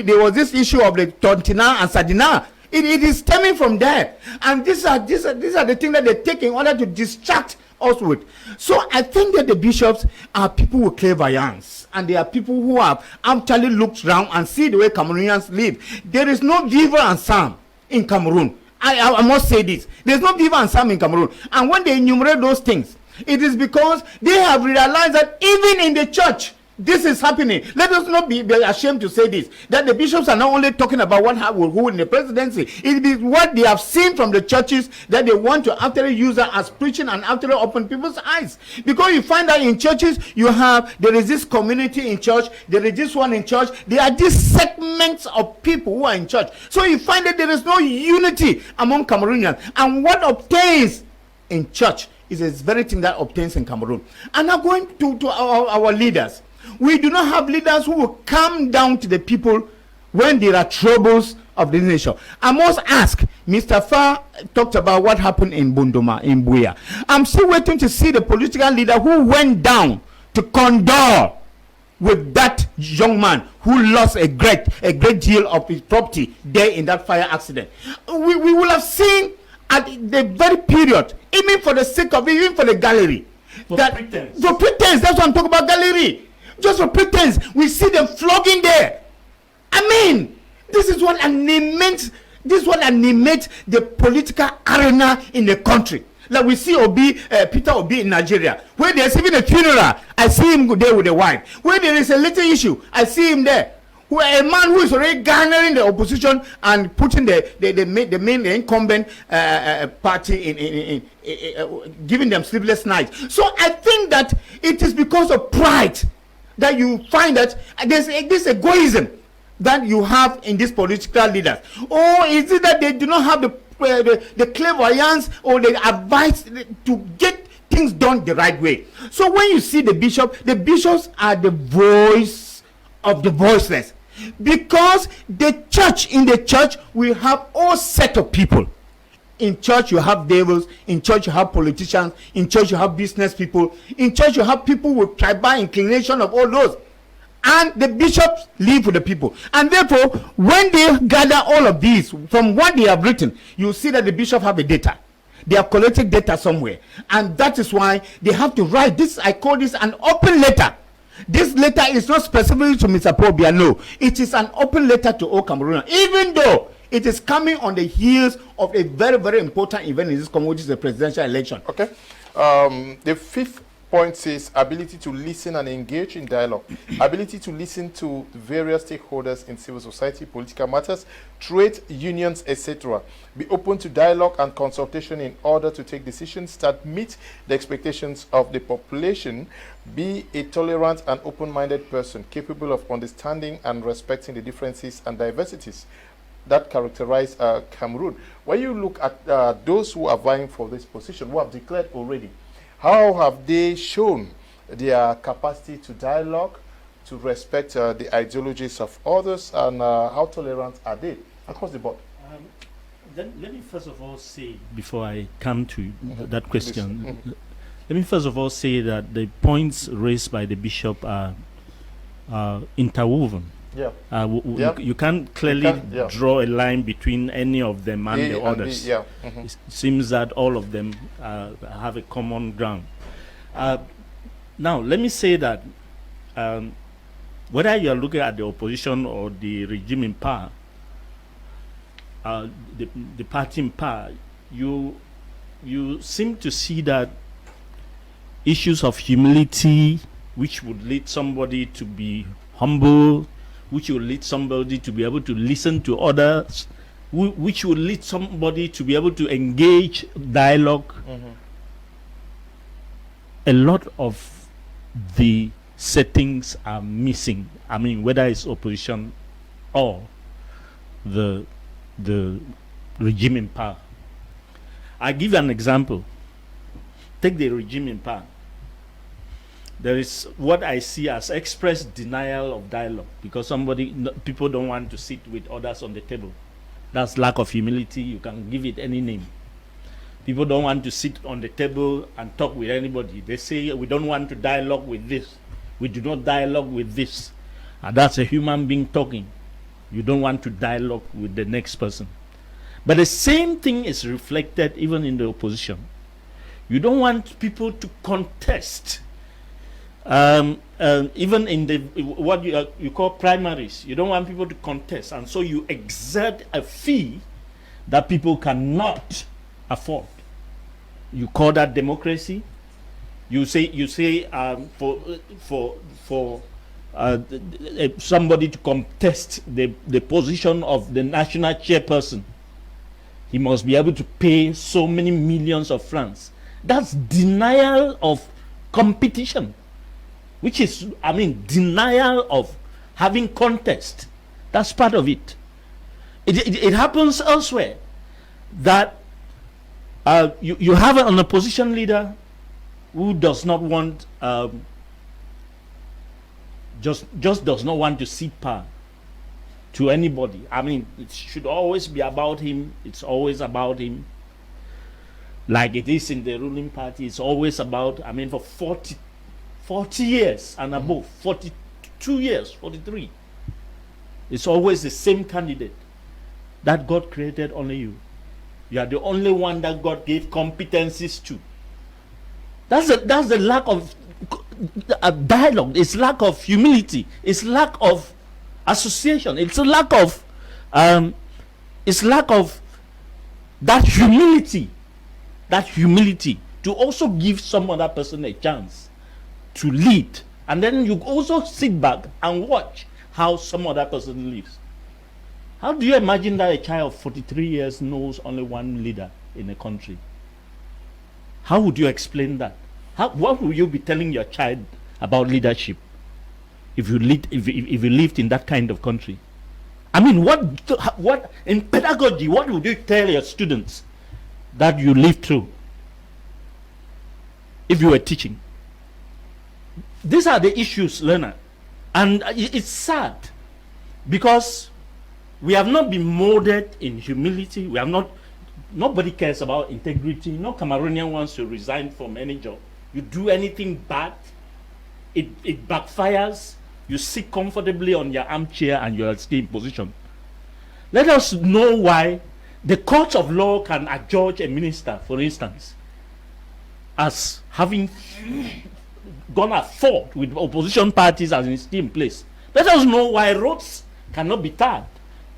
there was this issue of the Tontina and Sadina. It is stemming from there, and these are the things that they take in order to distract us with. So I think that the bishops are people with clairvoyance, and they are people who have actually looked around and see the way Cameroonians live. There is no Viva and Sam in Cameroon. I must say this. There is no Viva and Sam in Cameroon, and when they enumerate those things, it is because they have realized that even in the church, this is happening. Let us not be ashamed to say this, that the bishops are not only talking about what will go in the presidency. It is what they have seen from the churches that they want to actually use that as preaching and actually open people's eyes. Because you find that in churches, there is this community in church, there is this one in church, there are these segments of people who are in church. So you find that there is no unity among Cameroonians. And what obtains in church is the very thing that obtains in Cameroon. And now going to our leaders, we do not have leaders who will come down to the people when there are troubles of the nation. I must ask, Mr. Farr talked about what happened in Bundoma, in Buea. I'm still waiting to see the political leader who went down to condole with that young man who lost a great deal of his property there in that fire accident. We will have seen at the very period, even for the sake of, even for the gallery. For pretense, that's what I'm talking about, gallery. Just for pretense, we see them flogging there. I mean, this is what animates the political arena in the country. Like we see Peter Obi in Nigeria, where there's even a funeral, I see him there with a wife. Where there is a little issue, I see him there. Where a man who is already garnering the opposition and putting the incumbent party in giving them sleepless nights. So I think that it is because of pride that you find that there's this egoism that you have in these political leaders. Or is it that they do not have the the clairvoyance or the advice to get things done the right way. So when you see the bishops are the voice of the voiceless, because in the church we have all set of people. In church you have devils, in church you have politicians, in church you have business people, in church you have people with tribal inclination of all those, and the bishops live with the people. And therefore when they gather all of these from what they have written, you see that the bishop have a data. They have collected data somewhere, and that is why they have to write this. I call this an open letter. This letter is not specifically to Mr. Paul Biya, no. It is an open letter to all Cameroonians, even though it is coming on the heels of a very, very important event in this community, which is the presidential election. Okay. The fifth point says ability to listen and engage in dialogue. Ability to listen to various stakeholders in civil society, political matters, trade unions, etc. Be open to dialogue and consultation in order to take decisions that meet the expectations of the population. Be a tolerant and open-minded person, capable of understanding and respecting the differences and diversities that characterize Cameroon. When you look at those who are vying for this position, who have declared already, how have they shown their capacity to dialogue, to respect the ideologies of others, and how tolerant are they across the board? Let me first of all say, before I come to that question, let me first of all say that the points raised by the bishop are interwoven. Yeah. You can't clearly draw a line between any of them and the others. It seems that all of them have a common ground. Now, let me say that whether you are looking at the opposition or the regime in power, the party in power, you seem to see that issues of humility, which would lead somebody to be humble, which will lead somebody to be able to listen to others, which will lead somebody to be able to engage dialogue. A lot of the settings are missing. I mean, whether it's opposition or the regime in power. I give an example. Take the regime in power. There is what I see as express denial of dialogue because people don't want to sit with others on the table. That's lack of humility. You can give it any name. People don't want to sit on the table and talk with anybody. They say, we don't want to dialogue with this. We do not dialogue with this. And that's a human being talking. You don't want to dialogue with the next person. But the same thing is reflected even in the opposition. You don't want people to contest. Even in the what you call primaries, you don't want people to contest, and so you exert a fee that people cannot afford. You call that democracy. You say for somebody to contest the position of the national chairperson, he must be able to pay so many millions of francs. That's denial of competition. Which is, I mean, denial of having contest. That's part of it. It happens elsewhere that you have an opposition leader who does not want, just does not want to cede power to anybody. I mean, it should always be about him. It's always about him. Like it is in the ruling party. It's always about, I mean, for 40 years and above, 42 years, 43. It's always the same candidate that God created only you. You are the only one that God gave competencies to. That's the lack of dialogue. It's lack of humility. It's lack of association. It's a lack of that humility. That humility to also give some other person a chance to lead, and then you also sit back and watch how some other person lives. How do you imagine that a child of 43 years knows only one leader in a country? How would you explain that? What would you be telling your child about leadership if you lived in that kind of country? I mean, what in pedagogy, what would you tell your students that you lived through if you were teaching? These are the issues, Leonard. And it's sad because we have not been molded in humility. We have not, nobody cares about integrity. No Cameroonian wants to resign from any job. You do anything bad, it backfires. You sit comfortably on your armchair and you are still in position. Let us know why the court of law can adjudge a minister, for instance, as having gone at fault with opposition parties as is still in place. Let us know why roads cannot be tarred,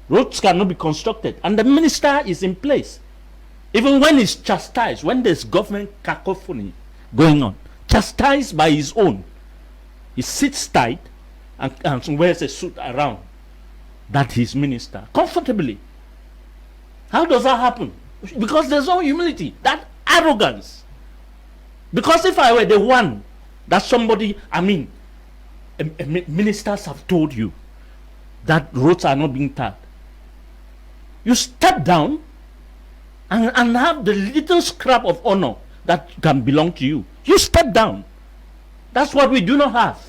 roads cannot be constructed, and the minister is in place. Even when he's chastised, when there's government cacophony going on, chastised by his own, he sits tight and wears a suit around that he's minister comfortably. How does that happen? Because there's no humility, that arrogance. Because if I were the one that somebody, I mean, ministers have told you that roads are not being tarred, you step down and have the little scrap of honor that can belong to you. You step down. That's what we do not have.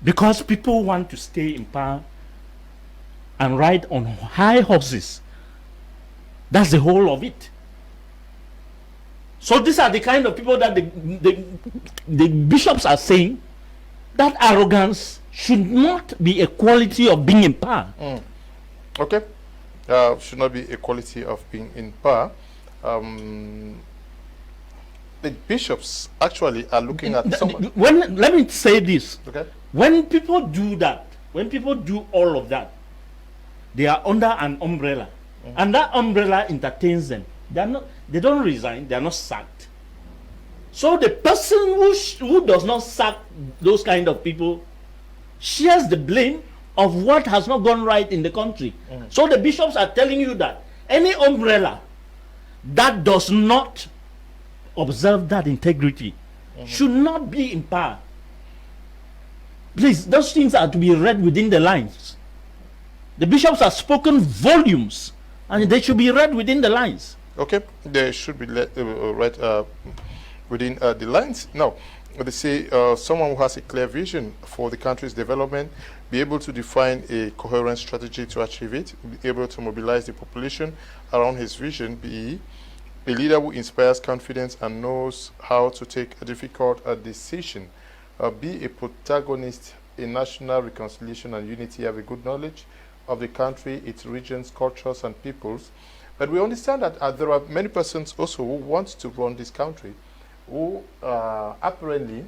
Because people want to stay in power and ride on high horses. That's the whole of it. So these are the kind of people that the bishops are saying that arrogance should not be a quality of being in power. Okay. Should not be a quality of being in power. The bishops actually are looking at someone. Let me say this. Okay. When people do that, when people do all of that, they are under an umbrella, and that umbrella entertains them. They don't resign. They are not sacked. So the person who does not sack those kind of people shares the blame of what has not gone right in the country. So the bishops are telling you that any umbrella that does not observe that integrity should not be in power. Please, those things are to be read within the lines. The bishops have spoken volumes, and they should be read within the lines. Okay, they should be read within the lines. Now, they say someone who has a clear vision for the country's development, be able to define a coherent strategy to achieve it, be able to mobilize the population around his vision, be a leader who inspires confidence and knows how to take a difficult decision, be a protagonist in national reconciliation and unity, have a good knowledge of the country, its regions, cultures, and peoples. But we understand that there are many persons also who want to run this country who apparently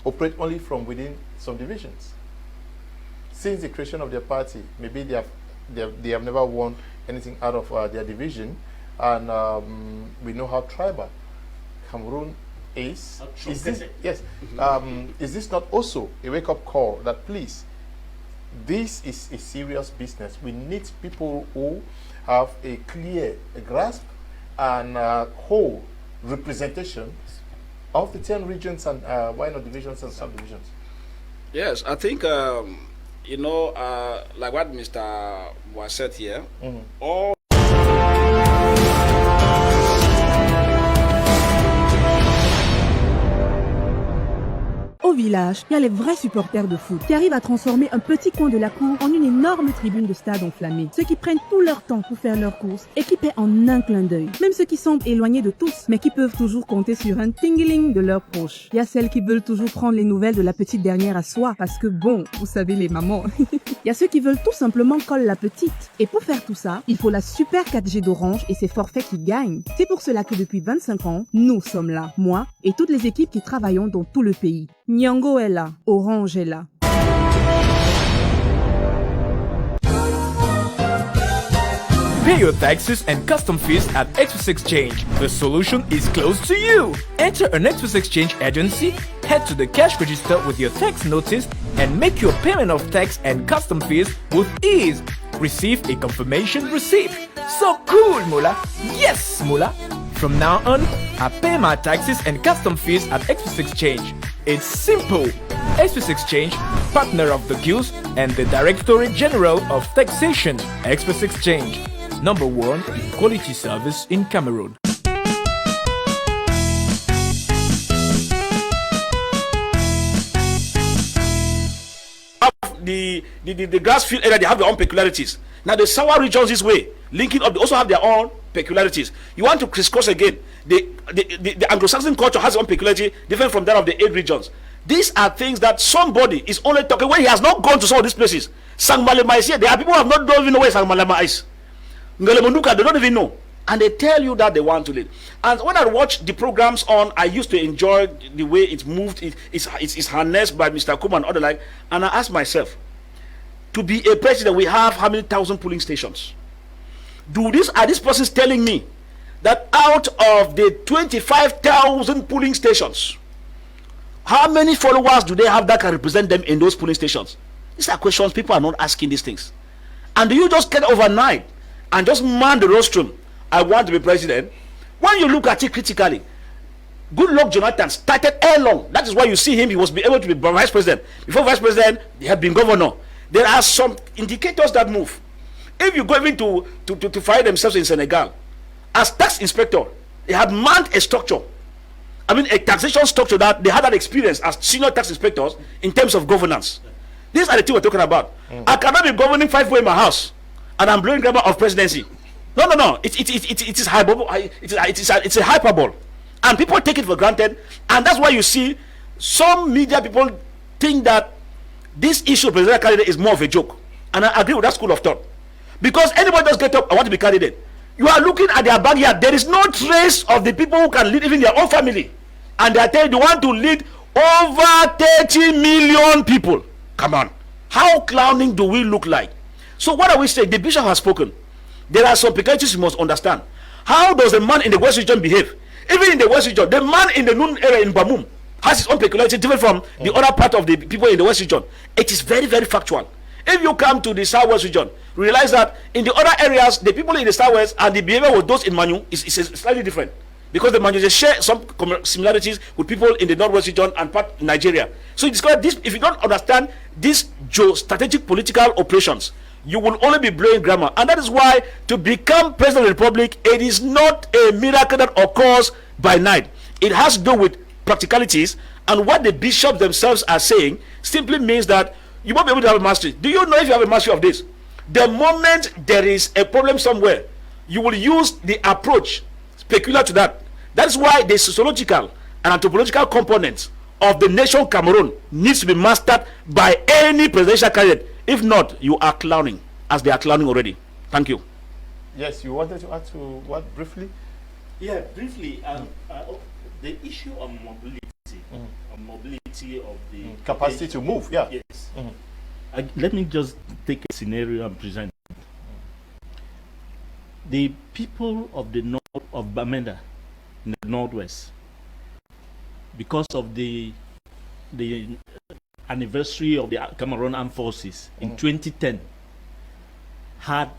operate only from within some divisions. Since the creation of their party, maybe they have never won anything out of their division, and we know how tribal Cameroon is. Is this, yes, is this not also a wake-up call that please, this is a serious business? We need people who have a clear grasp and whole representation of the 10 regions and why not divisions and subdivisions? Yes, I think you know, like what Mr. was said here, all Au village, il y a les vrais supporters de foot qui arrivent à transformer un petit coin de la cour en une énorme tribune de stade enflammée. Ceux qui prennent tout leur temps pour faire leurs courses, équipés en un clin d'œil. Même ceux qui semblent éloignés de tous, mais qui peuvent toujours compter sur un tingling de leurs proches. Il y a celles qui veulent toujours prendre les nouvelles de la petite dernière à soi, parce que bon, vous savez les mamans. Il y a ceux qui veulent tout simplement coller la petite. Et pour faire tout ça, il faut la super 4G d'Orange et ses forfaits qui gagnent. C'est pour cela que depuis 25 ans, nous sommes là. Moi et toutes les équipes qui travaillons dans tout le pays. Nyango est là, Orange est là. Pay your taxes and custom fees at Express Exchange. The solution is close to you. Enter an Express Exchange agency, head to the cash register with your tax notice, and make your payment of tax and custom fees with ease. Receive a confirmation receipt. So cool, Mula. Yes, Mula. From now on, I pay my taxes and custom fees at Express Exchange. It's simple. Express Exchange, partner of the Guild and the Directorate General of Taxation. Express Exchange, #1 in quality service in Cameroon. The grass field area, they have their own peculiarities. Now the sour regions this way, linking up, they also have their own peculiarities. You want to crisscross again. The Anglo-Saxon culture has its own peculiarity, different from that of the 8 regions. These are things that somebody is only talking when he has not gone to some of these places. Sangmalema is here. There are people who don't even know where Sangmalema is. Ngalemunduka, they don't even know. And they tell you that they want to lead. And when I watch the programs on, I used to enjoy the way it moved. It's harnessed by Mr. Kum and other like. And I ask myself, to be a president, we have how many thousand polling stations? Are these persons telling me that out of the 25,000 polling stations, how many followers do they have that can represent them in those polling stations? These are questions people are not asking these things. And do you just get overnight and just man the rostrum? I want to be president. When you look at it critically, Goodluck Jonathan started long. That is why you see him. He was able to be vice president. Before vice president, he had been governor. There are some indicators that move. If you go even to find themselves in Senegal, as tax inspector, they had manned a structure. I mean, a taxation structure that they had that experience as senior tax inspectors in terms of governance. These are the things we're talking about. I cannot be governing 5 in my house, and I'm blowing grammar of presidency. No. It is hyperbole. It's a hyperbole, and people take it for granted, and that's why you see some media people think that this issue of presidential candidate is more of a joke, and I agree with that school of thought, because anybody just get up, I want to be candidate. You are looking at their backyard. There is no trace of the people who can lead even their own family, and they are telling you they want to lead over 30 million people. Come on, how clowning do we look like? So what are we saying? The bishop has spoken. There are some peculiarities you must understand. How does the man in the West region behave? Even in the West region, the man in the noon area in Bamum has his own peculiarity, different from the other part of the people in the West region. It is very, very factual. If you come to the Southwest region, realize that in the other areas, the people in the Southwest and the behavior with those in Manu is slightly different, because the Manu share some similarities with people in the Northwest region and part of Nigeria. So it's got this. If you don't understand these strategic political operations, you will only be blowing grammar. And that is why to become president of the republic, it is not a miracle that occurs by night. It has to do with practicalities, and what the bishops themselves are saying simply means that you won't be able to have a mastery. Do you know if you have a mastery of this? The moment there is a problem somewhere, you will use the approach peculiar to that. That is why the sociological and anthropological components of the nation Cameroon needs to be mastered by any presidential candidate. If not, you are clowning, as they are clowning already. Thank you. Yes, you wanted to add to what briefly? Yeah, briefly. The issue of mobility, of the capacity to move. Yeah. Yes. Let me just take a scenario and present. The people of the north of Bamenda, in the northwest, because of the anniversary of the Cameroon Armed Forces in 2010, had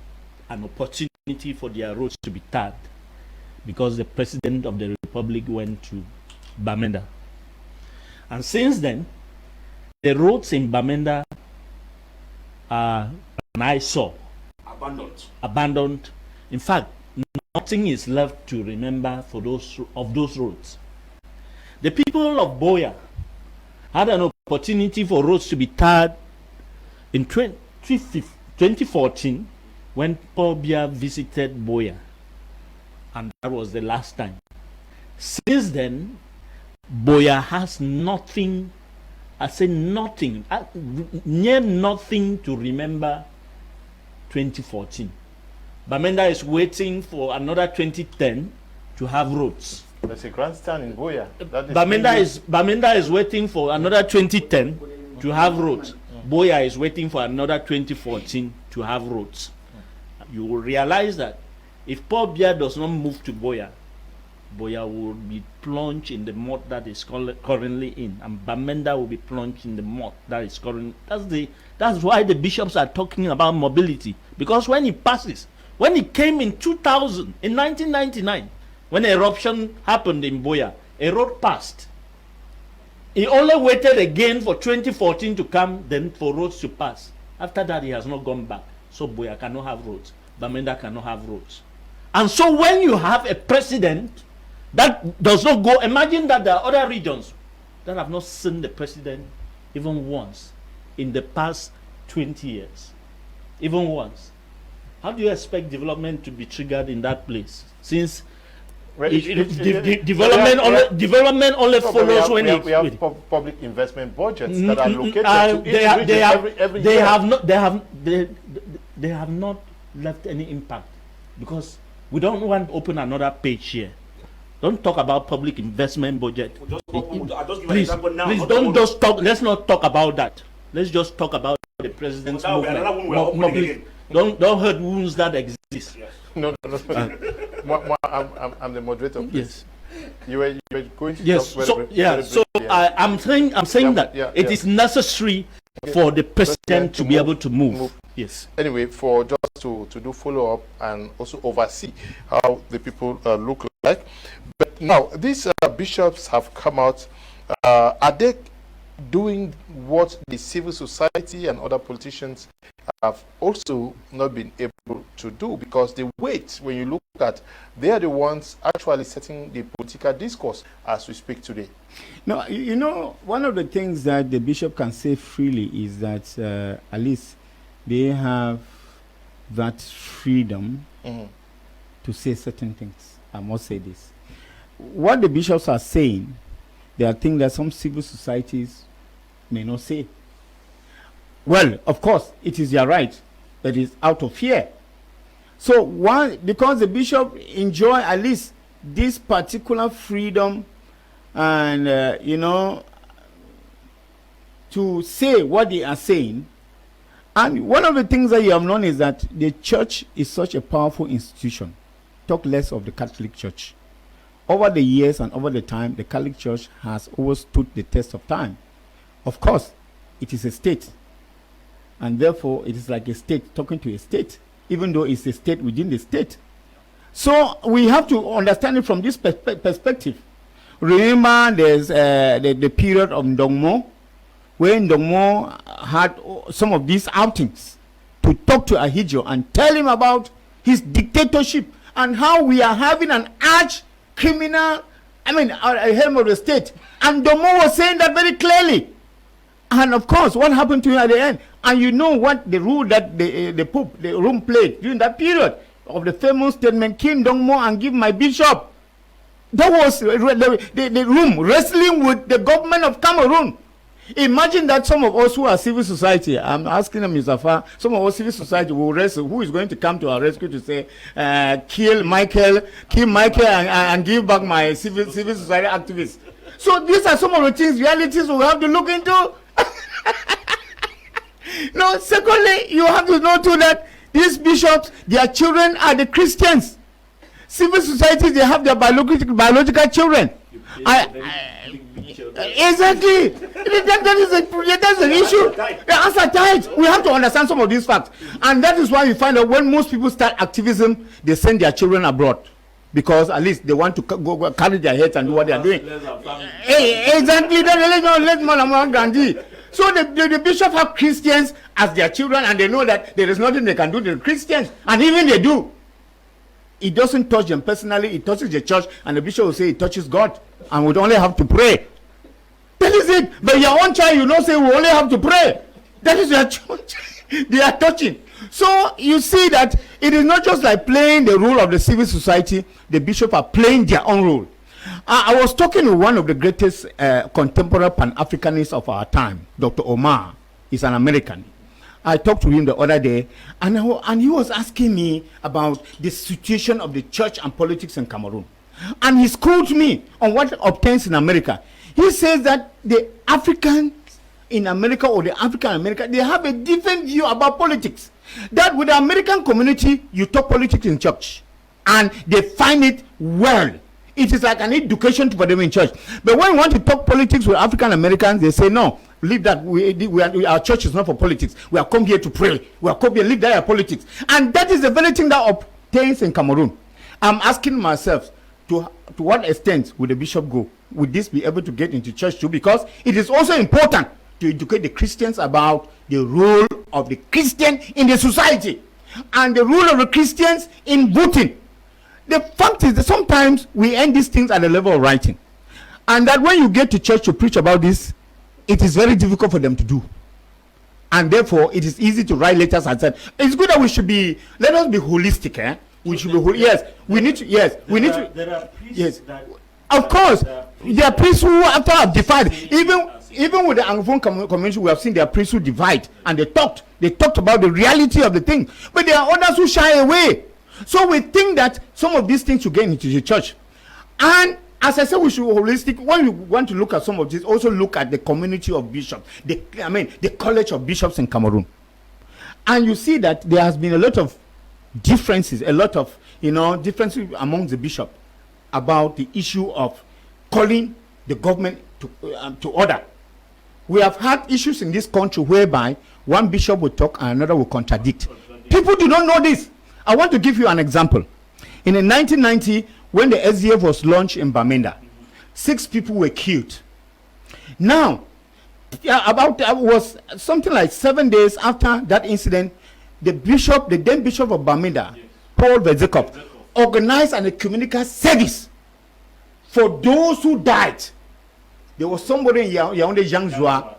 an opportunity for their roads to be tarred, because the president of the republic went to Bamenda. And since then, the roads in Bamenda are an eyesore. Abandoned. In fact, nothing is left to remember for those roads. The people of Boya had an opportunity for roads to be tarred in 2014 when Paul Biya visited Boya, and that was the last time. Since then, Boya has nothing, I say nothing, near nothing to remember 2014. Bamenda is waiting for another 2010 to have roads. There's a grandstand in Boya. Bamenda is waiting for another 2010 to have roads. Boya is waiting for another 2014 to have roads. You will realize that if Paul Biya does not move to Boya, Boya will be plunged in the mud that is currently in, and Bamenda will be plunged in the mud that is currently. That's why the bishops are talking about mobility, because when he passes, when he came in 2000, in 1999, when eruption happened in Boya, a road passed. He only waited again for 2014 to come, then for roads to pass. After that, he has not gone back. So Boya cannot have roads. Bamenda cannot have roads. And so when you have a president that does not go, imagine that there are other regions that have not seen the president even once in the past 20 years. Even once. How do you expect development to be triggered in that place? Since development only follows when we have public investment budgets that are located they have not left any impact, because we don't want to open another page here. Don't talk about public investment budget. Please don't just talk. Let's not talk about that. Let's just talk about the president's movement. Don't hurt wounds that exist. Yes. No. I'm the moderator. Please. Yes. You were going to yes. talk So I'm saying that it is necessary for the president to be able to move. Yes. Anyway, for just to do follow up and also oversee how the people look like. But now these bishops have come out. Are they doing what the civil society and other politicians have also not been able to do? Because the weight, when you look at, they are the ones actually setting the political discourse as we speak today. No, you know, one of the things that the bishop can say freely is that at least they have that freedom to say certain things. I must say this. What the bishops are saying, there are things that some civil societies may not say. Well, of course, it is their right, but it's out of fear. So why? Because the bishop enjoy at least this particular freedom and, you know, to say what they are saying. And one of the things that you have known is that the church is such a powerful institution. Talk less of the Catholic Church. Over the years and over the time, the Catholic Church has always stood the test of time. Of course, it is a state. And therefore, it is like a state talking to a state, even though it's a state within the state. So we have to understand it from this perspective. Remember, there's the period of Ndongmo, where Ndongmo had some of these outings to talk to Ahidjo and tell him about his dictatorship and how we are having an arch criminal, a helm of the state. And Ndongmo was saying that very clearly. And of course, what happened to him at the end? And you know what the role that the Pope, the room played during that period of the famous statement, "Kill Ndongmo and give my bishop." That was the room wrestling with the government of Cameroon. Imagine that some of us who are civil society, I'm asking them, Mr. Fa, some of us civil society will wrestle. Who is going to come to our rescue to say, kill Michael and give back my civil society activists? So these are some of the things, realities we have to look into. No, secondly, you have to know too that these bishops, their children are the Christians. Civil societies, they have their biological children. Exactly. That's an issue. The answer tight. We have to understand some of these facts. And that is why you find that when most people start activism, they send their children abroad. Because at least they want to go carry their heads and do what they are doing. Exactly. So the bishop have Christians as their children, and they know that there is nothing they can do to the Christians. And even they do. It doesn't touch them personally, it touches the church, and the bishop will say it touches God, and we only have to pray. That is it. But your own child, you don't say we only have to pray. That is your church. They are touching. So you see that it is not just like playing the role of the civil society, the bishop are playing their own role. I was talking to one of the greatest contemporary Pan-Africanists of our time, Dr. Omar. He's an American. I talked to him the other day, and he was asking me about the situation of the church and politics in Cameroon. And he schooled me on what obtains in America. He says that the Africans in America, or the African American, they have a different view about politics. That with the American community, you talk politics in church, and they find it well. It is like an education for them in church. But when you want to talk politics with African Americans, they say, no, leave that. Our church is not for politics. We are come here to pray. We are come here, leave that politics. And that is the very thing that obtains in Cameroon. I'm asking myself, to what extent will the bishop go? would this be able to get into church too? Because it is also important to educate the Christians about the role of the Christian in the society and the role of the Christians in voting. The fact is that sometimes we end these things at the level of writing, and that when you get to church to preach about this, it is very difficult for them to do. And therefore, it is easy to write letters and say, it's good that we should be, let us be holistic, eh? We should be, yes, we need to, yes, we need to, there are priests yes. that, Of course, there are priests who after have divided. Even with the Anglophone community, we have seen there are priests who divide, and they talked about the reality of the thing. But there are others who shy away. So we think that some of these things should get into the church. And as I said, we should be holistic. When we want to look at some of this, also look at the community of bishops, the College of Bishops in Cameroon. And you see that there has been a lot of differences, differences among the bishops about the issue of calling the government to order. We have had issues in this country whereby one bishop will talk and another will contradict. People do not know this. I want to give you an example. In 1990, when the SDF was launched in Bamenda, 6 people were killed. Now, was something like 7 days after that incident, the then bishop of Bamenda, Paul Vezekop, organized an ecumenical service for those who died. There was somebody in Yaoundé, Jean Joa,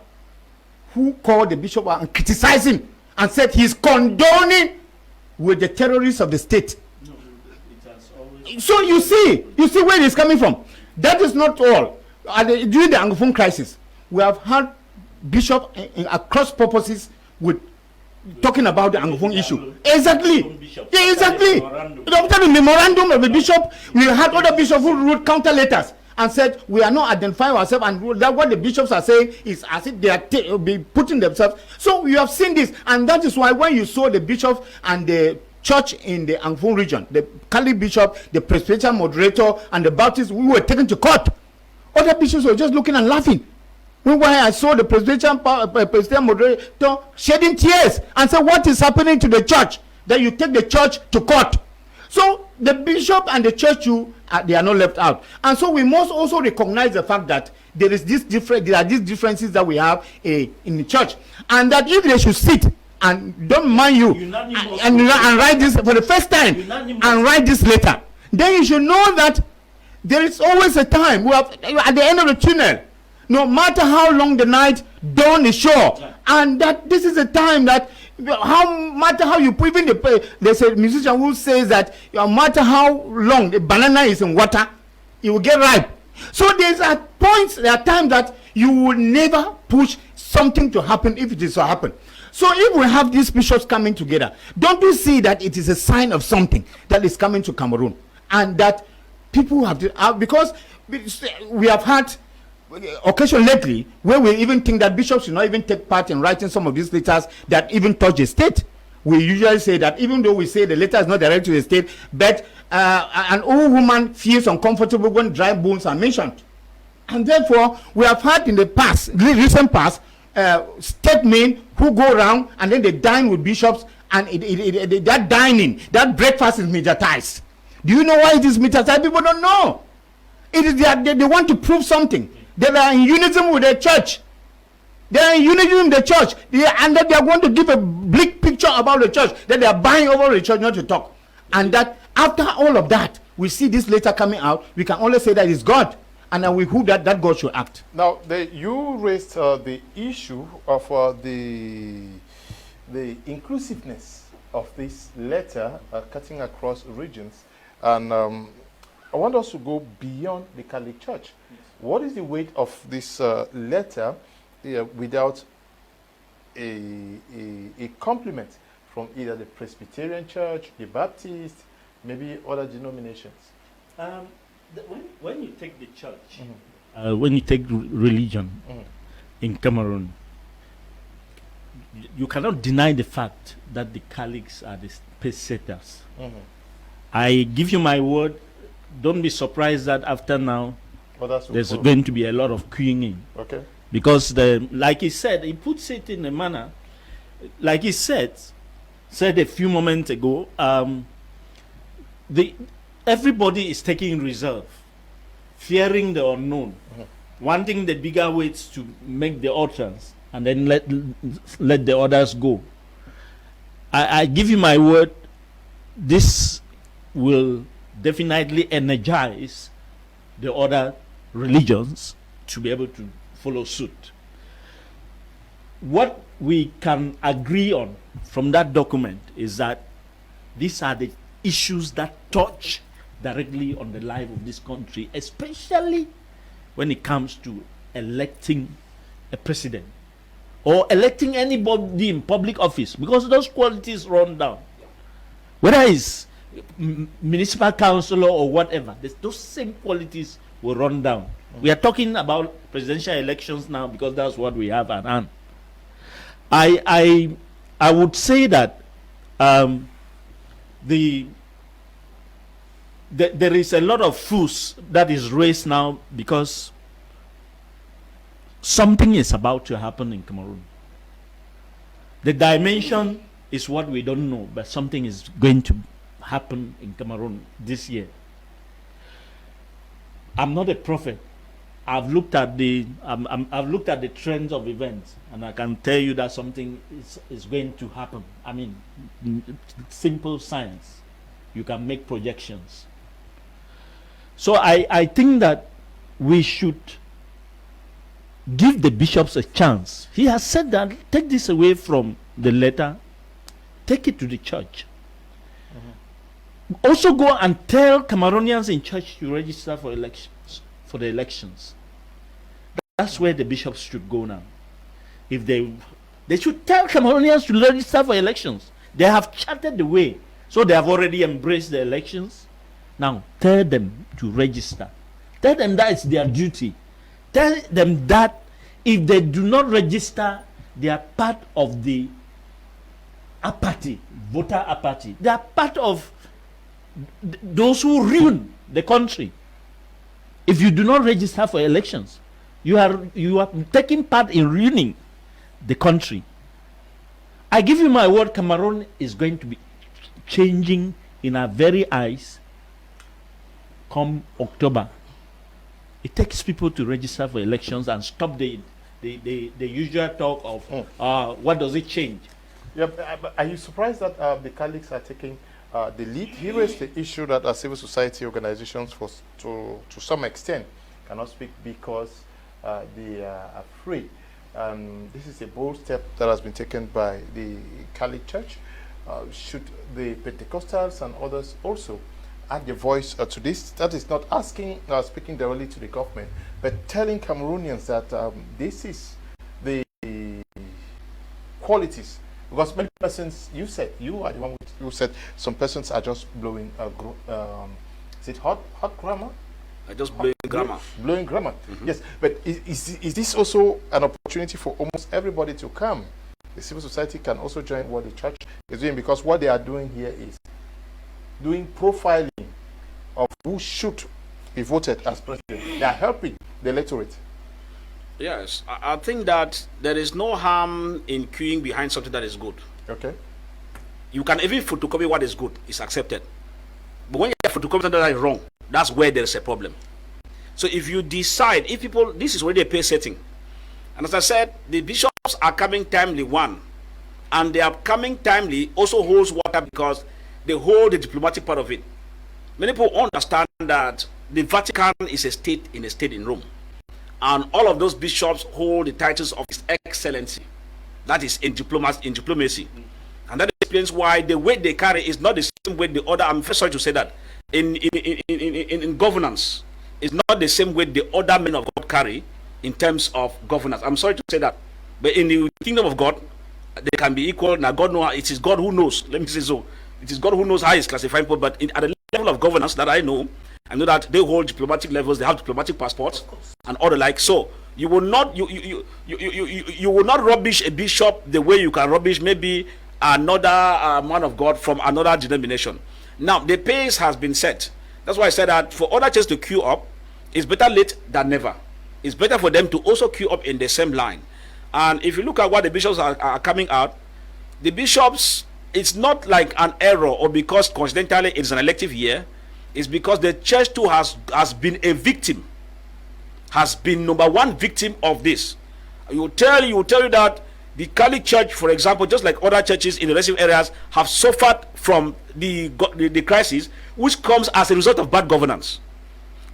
who called the bishop and criticized him and said he's condoning with the terrorists of the state. No, it has always... So you see where it is coming from. That is not all. During the Anglophone crisis, we have had bishops across purposes with talking about the Anglophone issue. Exactly. Yeah, exactly. After the memorandum of the bishop, we had other bishops who wrote counter letters and said we are not identifying ourselves, and that what the bishops are saying is as if they are be putting themselves. So we have seen this, and that is why when you saw the bishop and the church in the Anglophone region, the Catholic bishop, the Presbyterian moderator, and the Baptists, we were taken to court. Other bishops were just looking and laughing. When I saw the Presbyterian moderator shedding tears and said, what is happening to the church that you take the church to court? So the bishop and the church, they are not left out. And so we must also recognize the fact that there are these differences that we have in the church, and that if they should sit and don't mind you and write this for the first time and write this letter, then you should know that there is always a time. We have at the end of the tunnel. No matter how long the night, dawn is sure, and that this is a time that matter how you put, even there's a musician who says that no matter how long the banana is in water, it will get ripe. So there are times that you will never push something to happen if it is to happen. So if we have these bishops coming together, don't you see that it is a sign of something that is coming to Cameroon, and that people have to, because we have had occasion lately where we even think that bishops should not even take part in writing some of these letters that even touch the state. We usually say that even though we say the letter is not direct to the state, but an old woman feels uncomfortable when dry bones are mentioned. And therefore, we have had in the past, recent past, statesmen who go around and then they dine with bishops, and that dining, that breakfast is mediatized. Do you know why it is mediatized? People don't know. It is they want to prove something. They are in unison with the church. They are in unison with the church. And that they are going to give a bleak picture about the church. That they are buying over the church not to talk. And that after all of that, we see this letter coming out. We can only say that it's God. And we hope that God should act. Now, you raised the issue of the inclusiveness of this letter cutting across regions. And I want us to go beyond the Catholic Church. What is the weight of this letter without a compliment from either the Presbyterian Church, the Baptist, maybe other denominations? When you take the church, when you take religion in Cameroon, you cannot deny the fact that the Catholics are the pace setters. I give you my word, don't be surprised that after now, there's going to be a lot of queuing in. Okay. Because, like he said, he puts it in a manner, like he said a few moments ago, everybody is taking reserve fearing the unknown, wanting the bigger weights to make the utterance, and then let the others go. I give you my word, this will definitely energize the other religions to be able to follow suit. What we can agree on from that document is that these are the issues that touch directly on the life of this country, especially when it comes to electing a president or electing anybody in public office, because those qualities run down. Whether it's municipal councillor or whatever, those same qualities will run down. We are talking about presidential elections now because that's what we have at hand. I would say that there is a lot of fuss that is raised now because something is about to happen in Cameroon. The dimension is what we don't know, but something is going to happen in Cameroon this year. I'm not a prophet. I've looked at the trends of events, and I can tell you that something is going to happen. I mean, simple science. You can make projections. So I think that we should give the bishops a chance. He has said that, take this away from the letter, take it to the church. Also go and tell Cameroonians in church to register for elections, for the elections. That's where the bishops should go now. If they should tell Cameroonians to register for elections. They have charted the way, so they have already embraced the elections. Now tell them to register. Tell them that it's their duty. Tell them that if they do not register, they are part of the apathy, voter apathy. They are part of those who ruin the country. If you do not register for elections, you are taking part in ruining the country. I give you my word, Cameroon is going to be changing in our very eyes come October. It takes people to register for elections and stop the usual talk of what does it change. Yeah, are you surprised that the Catholics are taking the lead? He raised the issue that civil society organizations, to some extent, cannot speak because they are afraid. This is a bold step that has been taken by the Catholic Church. Should the Pentecostals and others also add their voice to this? That is not asking, speaking directly to the government, but telling Cameroonians that this is the qualities. Because many persons, you are the one who said some persons are just blowing, is it hot grammar? Just blowing grammar. Blowing grammar, yes. But is this also an opportunity for almost everybody to come? The civil society can also join what the church is doing, because what they are doing here is doing profiling of who should be voted as president. They are helping the electorate. Yes, I think that there is no harm in queuing behind something that is good. Okay. You can even photocopy what is good, it's accepted. But when you photocopy something that is wrong, that's where there is a problem. So if you decide, if people, this is already a pay setting. And as I said, the bishops are coming timely, one. And they are coming timely also holds water because they hold the diplomatic part of it. Many people understand that the Vatican is a state in Rome. And all of those bishops hold the titles of His Excellency. That is in diplomacy. And that explains why the weight they carry is not the same weight the other. I'm first sorry to say that. In governance, it's not the same weight the other men of God carry in terms of governance. I'm sorry to say that. But in the kingdom of God, they can be equal. Now God knows, it is God who knows. Let me say so. It is God who knows how He's classifying people. But at the level of governance that I know that they hold diplomatic levels, they have diplomatic passports and all the like. So you will not you will not rubbish a bishop the way you can rubbish maybe another man of God from another denomination. Now the pace has been set. That's why I said that for other churches to queue up, it's better late than never. It's better for them to also queue up in the same line. And if you look at what the bishops are coming out, the bishops, it's not like an error or because coincidentally it's an elective year. It's because the church too has been a victim has been #1 victim of this. He will tell you that the Catholic Church, for example, just like other churches in the rest of areas, have suffered from the crisis, which comes as a result of bad governance.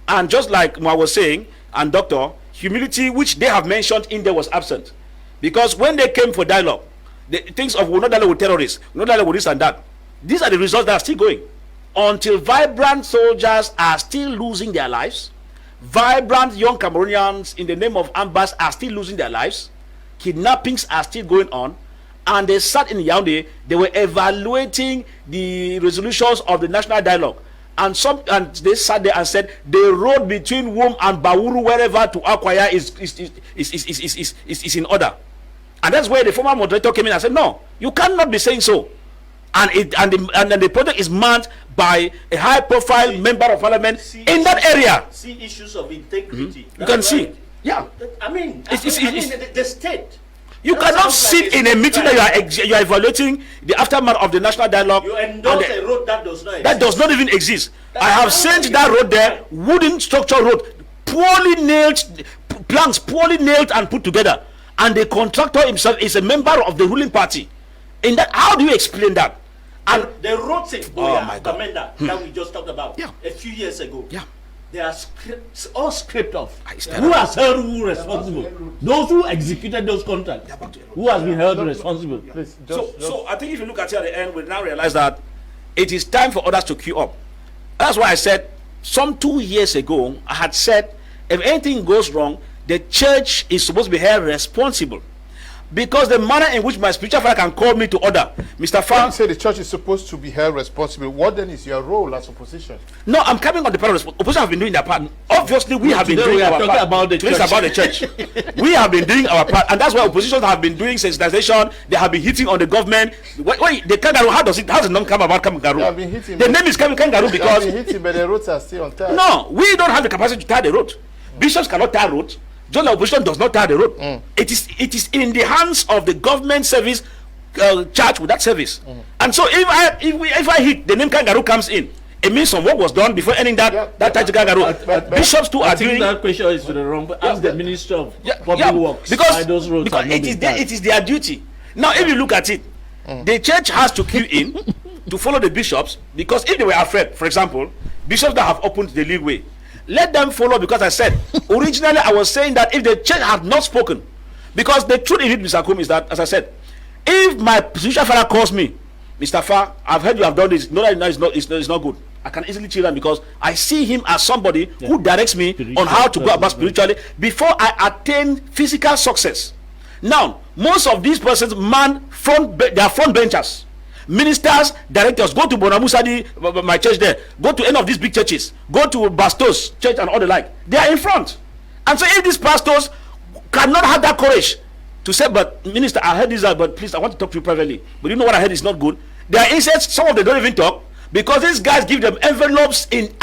And just like I was saying, and Doctor, humility, which they have mentioned in there, was absent. Because when they came for dialogue, the things of we'll not dialogue with terrorists, we'll not dialogue with this and that. These are the results that are still going. Until vibrant soldiers are still losing their lives, vibrant young Cameroonians in the name of Ambas are still losing their lives, kidnappings are still going on, and they sat in Yaoundé, they were evaluating the resolutions of the national dialogue, and they sat there and said the road between Wom and Bauru, wherever to acquire, is in order. And that's where the former moderator came in and said, no, you cannot be saying so. And the project is manned by a high-profile member of parliament in that area. See issues of integrity. You can see. Yeah. I mean, the state. You cannot sit in a meeting that you are evaluating the aftermath of the national dialogue. You endorse a road that does not exist. That does not even exist. I have sent that road there, wooden structure road, poorly nailed, planks poorly nailed and put together. And the contractor himself is a member of the ruling party. In that, how do you explain that? And the roads in Boya, Commander, that we just talked about a few years ago, they are all scraped off. Who has held who responsible? Those who executed those contracts. Who has been held responsible? So I think if you look at it at the end, we now realize that it is time for others to queue up. That's why I said, some 2 years ago, I had said, if anything goes wrong, the church is supposed to be held responsible. Because the manner in which my spiritual father can call me to order, Mr. Fan. You say the church is supposed to be held responsible. What then is your role as opposition? No, I'm coming on the part of opposition. Have been doing their part. Obviously, we have been doing our part. About the church. We have been doing our part, and that's why opposition have been doing sensitization. They have been hitting on the government. Wait, the kangaroo. How does the name come about kangaroo? They have been hitting. The name is kangaroo because they have been hitting, but the roads are still on tie. No, we don't have the capacity to tie the road. Bishops cannot tie roads. Just like opposition does not tie the road. It is in the hands of the government service charged with that service. And so if I hit, the name kangaroo comes in. It means some work was done before ending that type of kangaroo. Bishops too are doing. That question is to the wrong. But ask the Minister of Public Works because those roads it is their duty. Now, if you look at it, the church has to queue in to follow the bishops, because if they were afraid, for example, bishops that have opened the leeway, let them follow, because I said originally I was saying that if the church had not spoken, because the truth in it, Mr. Kum, is that, as I said, if my spiritual father calls me, Mr. Fa, I've heard you have done this, no, it's not good, I can easily chill down, because I see him as somebody who directs me on how to go about spiritually before I attain physical success. Now, most of these persons they are front benchers. Ministers, directors, go to Bonamusadi, my church there, go to any of these big churches, go to Bastos church and all the like. They are in front. And so if these pastors cannot have that courage to say, but minister, I heard this, but please, I want to talk to you privately, but you know what I heard is not good. They are insects, some of them don't even talk, because these guys give them envelopes in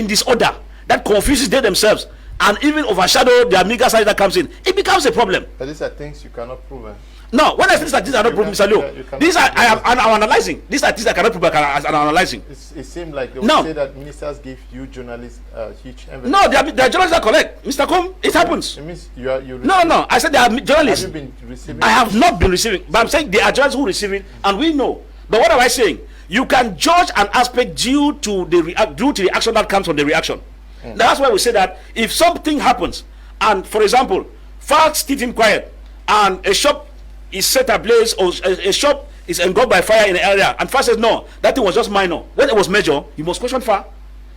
disorder that confuses them themselves and even overshadow the amiga side that comes in. It becomes a problem. But these are things you cannot prove. No, when I say these are not proven, Mr. Leo, these are I'm analyzing. These are things I cannot prove, I'm analyzing. It seems like they would say that ministers give you journalists huge envelopes. No, they are journalists that collect. Mr. Kum, it happens. It means you No, I said they are journalists. Have you been receiving? I have not been receiving, but I'm saying they are journalists who receive it, and we know. But what am I saying? You can judge an aspect due to the action that comes from the reaction. That's why we say that if something happens, and for example, facts sitting quiet, and a shop is set ablaze, or a shop is engulfed by fire in an area, and Fa says no, that thing was just minor. When it was major, you must question Fa.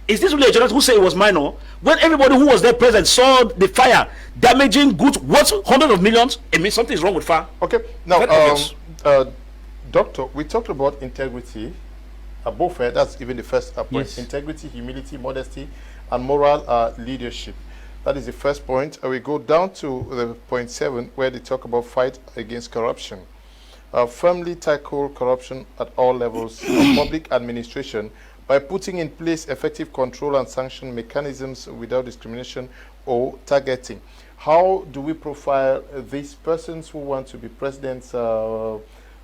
Is this really a journalist who say it was minor when everybody who was there present saw the fire damaging goods worth hundreds of millions? It means something is wrong with Fa. Okay, now Doctor, we talked about integrity, both that's even the first point. Yes. Integrity, humility, modesty, and moral leadership. That is the first point. We go down to the point 7, where they talk about fight against corruption. Firmly tackle corruption at all levels of public administration by putting in place effective control and sanction mechanisms without discrimination or targeting. How do we profile these persons who want to be presidents,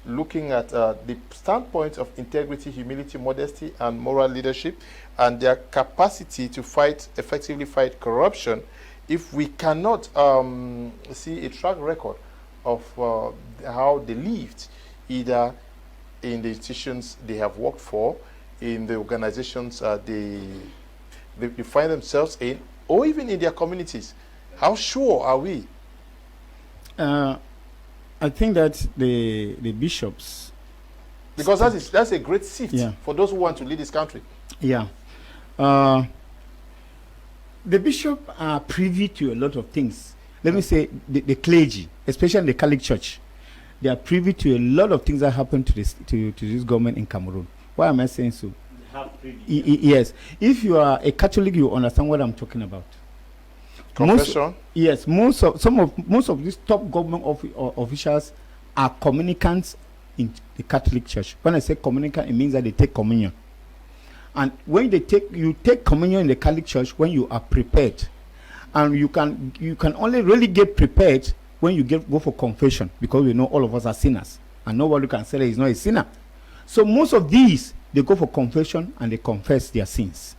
looking at the standpoint of integrity, humility, modesty, and moral leadership, and their capacity to effectively fight corruption if we cannot see a track record of how they lived, either in the institutions they have worked for, in the organizations they find themselves in, or even in their communities, how sure are we? I think that the bishops, because that's a great sift for those who want to lead this country. Yeah. The bishops are privy to a lot of things. Let me say the clergy, especially the Catholic Church, they are privy to a lot of things that happen to this government in Cameroon. Why am I saying so? Yes. If you are a Catholic, you understand what I'm talking about. Confession? Most of these top government officials are communicants in the Catholic Church. When I say communicant, it means that they take communion. And when you take communion in the Catholic Church when you are prepared, and you can only really get prepared when you go for confession, because we know all of us are sinners, and nobody can say that he's not a sinner. So most of these, they go for confession and they confess their sins.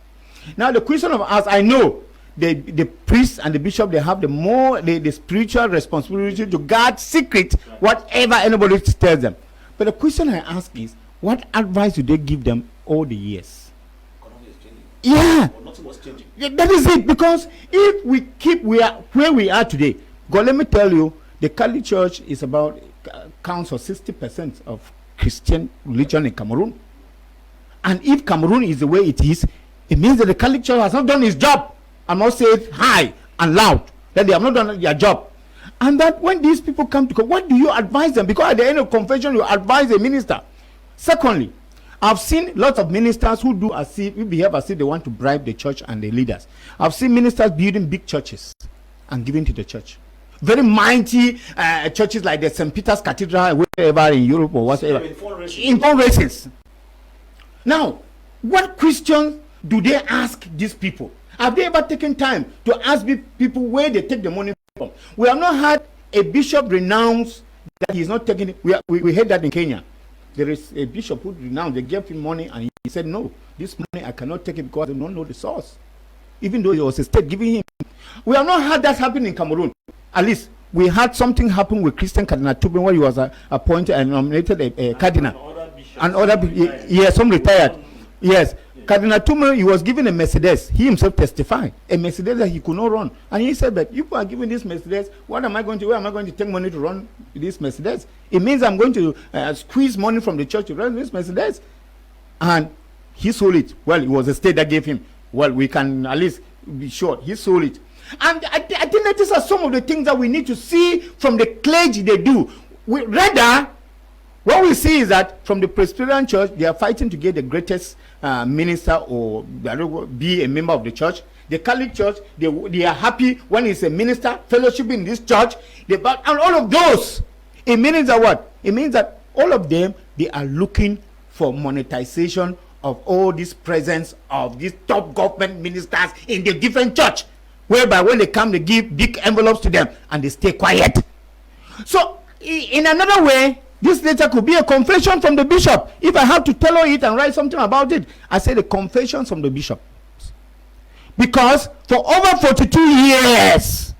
Now the question of us, I know the priest and the bishop, they have the spiritual responsibility to guard secret whatever anybody tells them. But the question I ask is, what advice do they give them all the years? Yeah, that is it. Because if we are where we are today, God, let me tell you, the Catholic Church is about counts for 60% of Christian religion in Cameroon. And if Cameroon is the way it is, it means that the Catholic Church has not done its job. I must say it high and loud, that they have not done their job. And that when these people come to, what do you advise them? Because at the end of confession, you advise a minister. Secondly, I've seen lots of ministers who behave as if they want to bribe the church and the leaders. I've seen ministers building big churches and giving to the church. Very mighty churches like the St. Peter's Cathedral, wherever in Europe or whatever. In fundraisings. Now, what questions do they ask these people? Have they ever taken time to ask people where they take the money from? We have not had a bishop renounce that he's not taking it. We heard that in Kenya. There is a bishop who renounced. They gave him money and he said, no, this money I cannot take it because I don't know the source. Even though it was a state giving him. We have not had that happen in Cameroon. At least we had something happen with Christian Cardinal Tubin when he was appointed and nominated a cardinal. And other, yes, some retired. Yes. Cardinal Tubin, he was given a Mercedes. He himself testified. A Mercedes that he could not run. And he said that you are giving this Mercedes, where am I going to take money to run this Mercedes? It means I'm going to squeeze money from the church to run this Mercedes. And he sold it. Well, it was the state that gave him. Well, we can at least be sure he sold it. And I think that these are some of the things that we need to see from the clergy they do. Rather, what we see is that from the Presbyterian Church, they are fighting to get the greatest minister or be a member of the church. The Catholic Church, they are happy when it's a minister, fellowship in this church. And all of those, it means that what? It means that all of them, they are looking for monetization of all this presence of these top government ministers in the different church, whereby when they come, they give big envelopes to them and they stay quiet. So, in another way, this letter could be a confession from the bishop. If I have to tell it and write something about it, I say the confession from the bishop. Because for over 42 years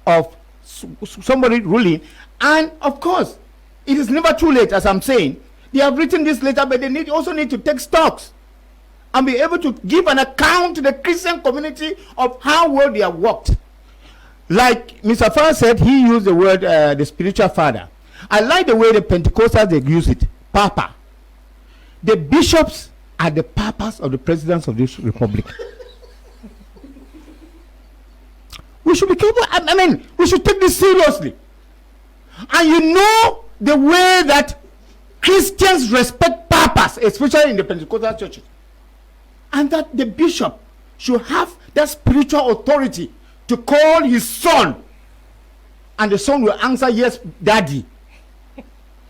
of somebody ruling, and of course, it is never too late, as I'm saying. They have written this letter, but they also need to take stocks and be able to give an account to the Christian community of how well they have worked. Like Mr. Farah said, he used the word the spiritual father. I like the way the Pentecostals they use it, Papa. The bishops are the papas of the presidents of this republic. We should be careful. I mean, we should take this seriously. And you know the way that Christians respect papas, especially in the Pentecostal churches, and that the bishop should have that spiritual authority to call his son, and the son will answer, yes, daddy.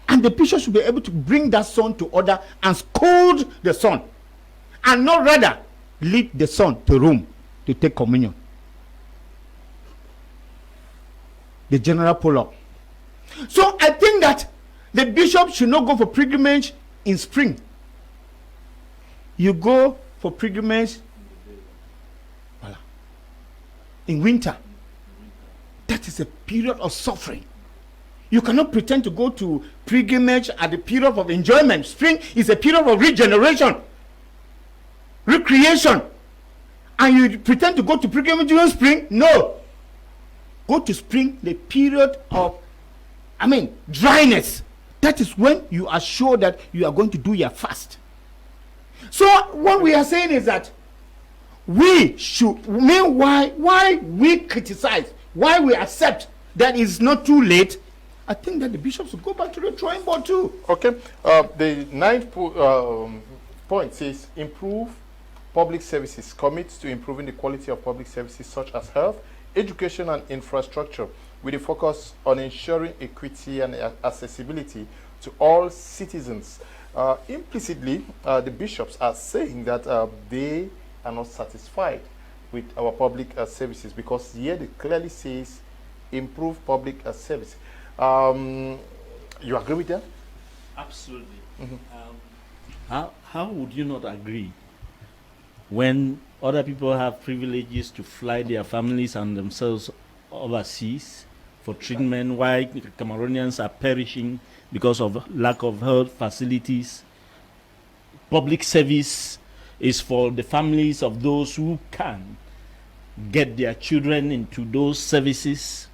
And the bishop should be able to bring that son to order and scold the son, and not rather lead the son to Rome to take communion. The general pull-up. So I think that the bishop should not go for pilgrimage in spring. You go for pilgrimage in winter. That is a period of suffering. You cannot pretend to go to pilgrimage at the period of enjoyment. Spring is a period of regeneration, recreation. And you pretend to go to pilgrimage during spring? No. Go to spring, the period of, dryness. That is when you are sure that you are going to do your fast. So what we are saying is that we should, why we criticize, why we accept that it's not too late, I think that the bishops will go back to the drawing board too. Okay. The ninth point says improve public services. Commit to improving the quality of public services such as health, education, and infrastructure, with a focus on ensuring equity and accessibility to all citizens. Implicitly, the bishops are saying that they are not satisfied with our public services, because here it clearly says improve public service. You agree with that? Absolutely. How would you not agree when other people have privileges to fly their families and themselves overseas for treatment, while Cameroonians are perishing because of lack of health facilities? Public service is for the families of those who can get their children into those services.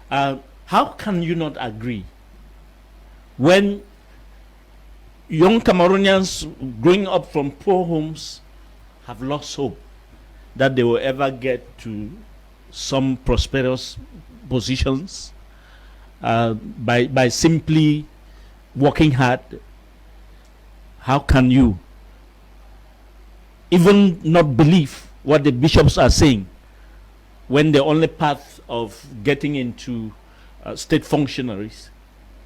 How can you not agree when young Cameroonians growing up from poor homes have lost hope that they will ever get to some prosperous positions by simply working hard? How can you even not believe what the bishops are saying, when the only path of getting into state functionaries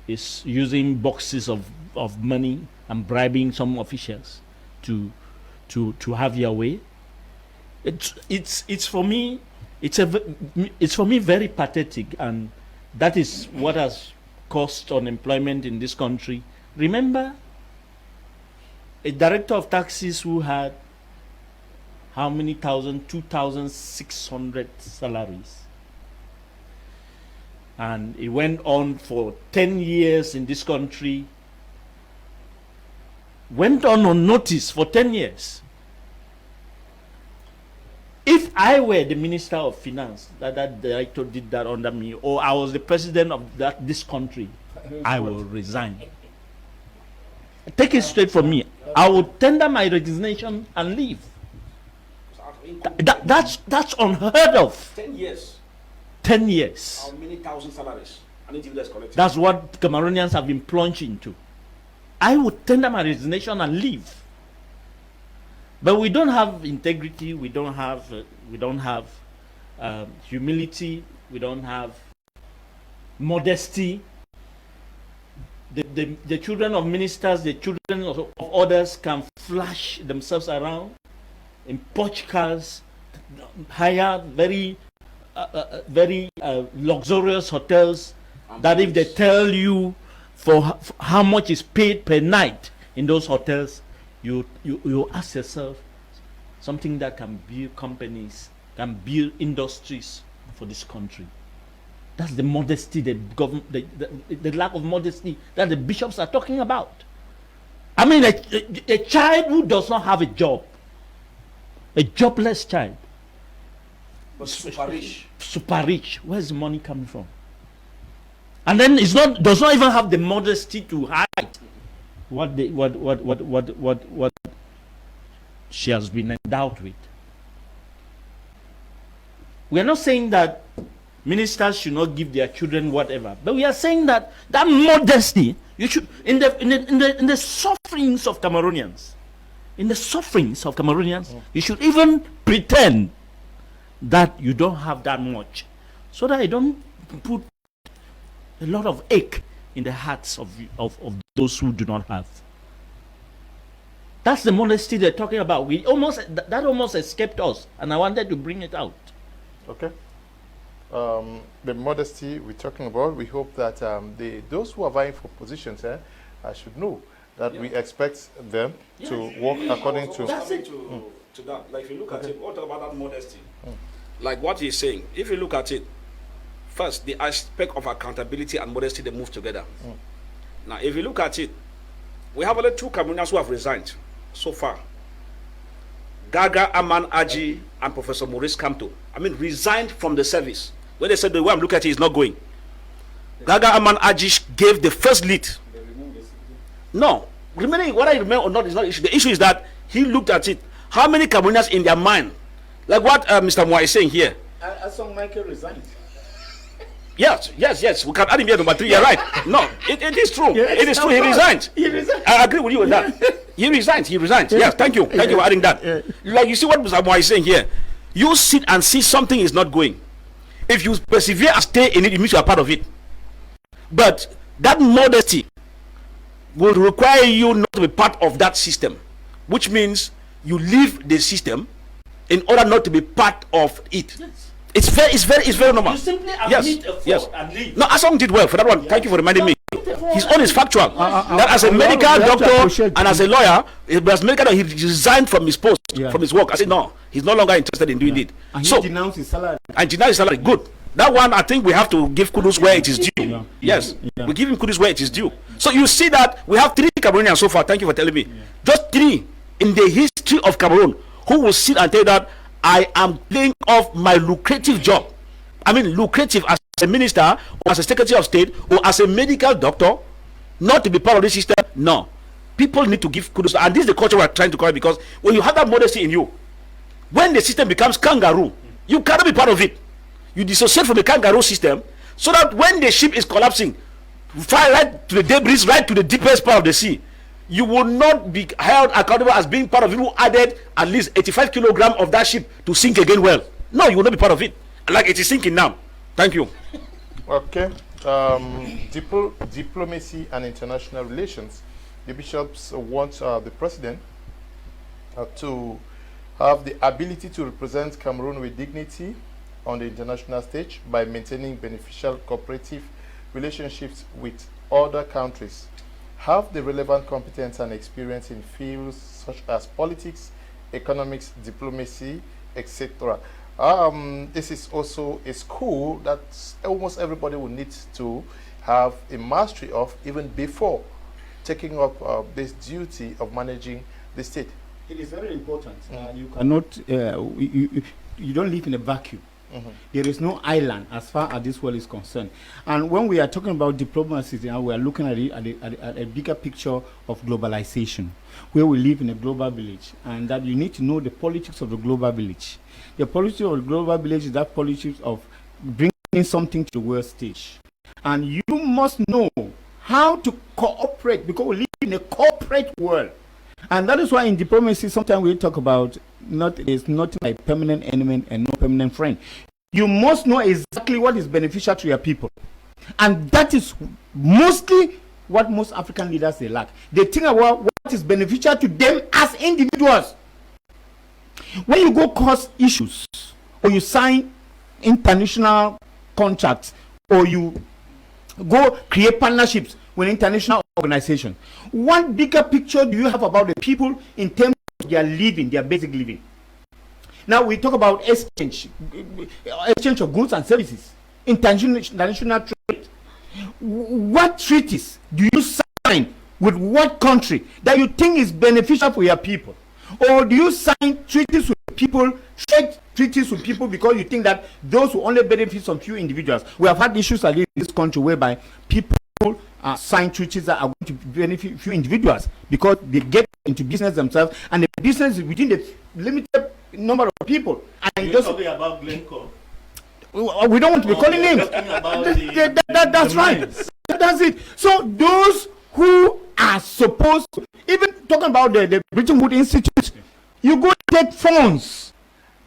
is using boxes of money and bribing some officials to have your way? It's for me very pathetic, and that is what has caused unemployment in this country. Remember a director of taxes who had how many thousand? 2,600 salaries. And it went on for 10 years in this country. Went on notice for 10 years. If I were the Minister of Finance, that director did that under me, or I was the president of this country, I will resign. Take it straight from me. I will tender my resignation and leave. That's unheard of. 10 years. 10 years. How many thousand salaries? That's what Cameroonians have been plunged into. I would tender my resignation and leave. But we don't have integrity. We don't have humility. We don't have modesty. The children of ministers, the children of others can flash themselves around in Porsche cars, hire very luxurious hotels, that if they tell you for how much is paid per night in those hotels, you ask yourself, something that can build companies, can build industries for this country. That's the modesty, the lack of modesty that the bishops are talking about. A child who does not have a job, a jobless child, but super rich. Super rich. Where's the money coming from? And then does not even have the modesty to hide what she has been endowed with. We are not saying that ministers should not give their children whatever, but we are saying that modesty, you should, in the sufferings of Cameroonians, you should even pretend that you don't have that much, so that you don't put a lot of ache in the hearts of those who do not have. That's the modesty they're talking about. That almost escaped us, and I wanted to bring it out. Okay. The modesty we're talking about, we hope that those who are vying for positions should know that we expect them to work according to... That's it. To that. Like if you look at it, what about that modesty? like what he's saying, if you look at it, first, the aspect of accountability and modesty, they move together. Now, if you look at it, we have only 2 Cameroonians who have resigned so far. Gaga Aman Aji and Professor Maurice Kamto. I mean, resigned from the service. When they said the way I'm looking at it is not going. Gaga Aman Aji gave the first lead. No, remaining what I remember or not is not the issue. The issue is that he looked at it. How many Cameroonians in their mind, like what Mr. Moa is saying here? I saw Michael resign. Yes. We can add him here number 3. You're right. No, it is true. Yes, it is true. He resigned. I agree with you on that. He resigned. Yes, thank you. Thank you for adding that. Like you see what Mr. Moa is saying here. You sit and see something is not going. If you persevere and stay in it, it means you are part of it. But that modesty will require you not to be part of that system, which means you leave the system in order not to be part of it. Yes. It's very normal. You simply admit a fault and leave. No, Asong did well for that one. Yes. Thank you for reminding me. His own is factual. That as a medical doctor and as a lawyer, as medical doctor, he resigned from his post, from his work. I said no, he's no longer interested in doing it. And he denounced his salary. Good. That one, I think we have to give kudos where it is due. Yes, we give him kudos where it is due. So you see that we have 3 Cameroonians so far. Thank you for telling me. Just 3 in the history of Cameroon who will sit and tell you that I am playing off my lucrative job. I mean, lucrative as a minister or as a secretary of state or as a medical doctor, not to be part of this system. No, people need to give kudos, and this is the culture we are trying to correct. Because when you have that modesty in you, when the system becomes kangaroo, you cannot be part of it. You dissociate from the kangaroo system, so that when the ship is collapsing, fly right to the debris, right to the deepest part of the sea, you will not be held accountable as being part of it who added at least 85 kilograms of that ship to sink again well. No, you will not be part of it. Like it is sinking now. Thank you. Okay. Diplomacy and international relations. The bishops want the president to have the ability to represent Cameroon with dignity on the international stage by maintaining beneficial cooperative relationships with other countries, have the relevant competence and experience in fields such as politics, economics, diplomacy, etc. This is also a school that almost everybody will need to have a mastery of even before taking up this duty of managing the state. It is very important. You cannot, you don't live in a vacuum. There is no island as far as this world is concerned. And when we are talking about diplomacy, we are looking at a bigger picture of globalization, where we live in a global village, and that you need to know the politics of the global village. The politics of the global village is that politics of bringing something to the world stage. And you must know how to cooperate, because we live in a corporate world. And that is why in diplomacy, sometimes we talk about there's nothing like permanent enemy and no permanent friend. You must know exactly what is beneficial to your people. And that is mostly what most African leaders they lack. They think about what is beneficial to them as individuals. When you go cause issues, or you sign international contracts, or you go create partnerships with international organizations, what bigger picture do you have about the people in terms of their living, their basic living? Now we talk about exchange of goods and services, international trade. What treaties do you sign with what country that you think is beneficial for your people? Or do you sign treaties with people, trade treaties with people, because you think that those will only benefit some few individuals? We have had issues like this in this country whereby people sign treaties that are going to benefit few individuals because they get into business themselves, and the business is within the limited number of people. And you're talking about Glencore. We don't want to be calling names. That's right. That's it. So those who are supposed to, even talking about the Bretton Woods Institute, you go take funds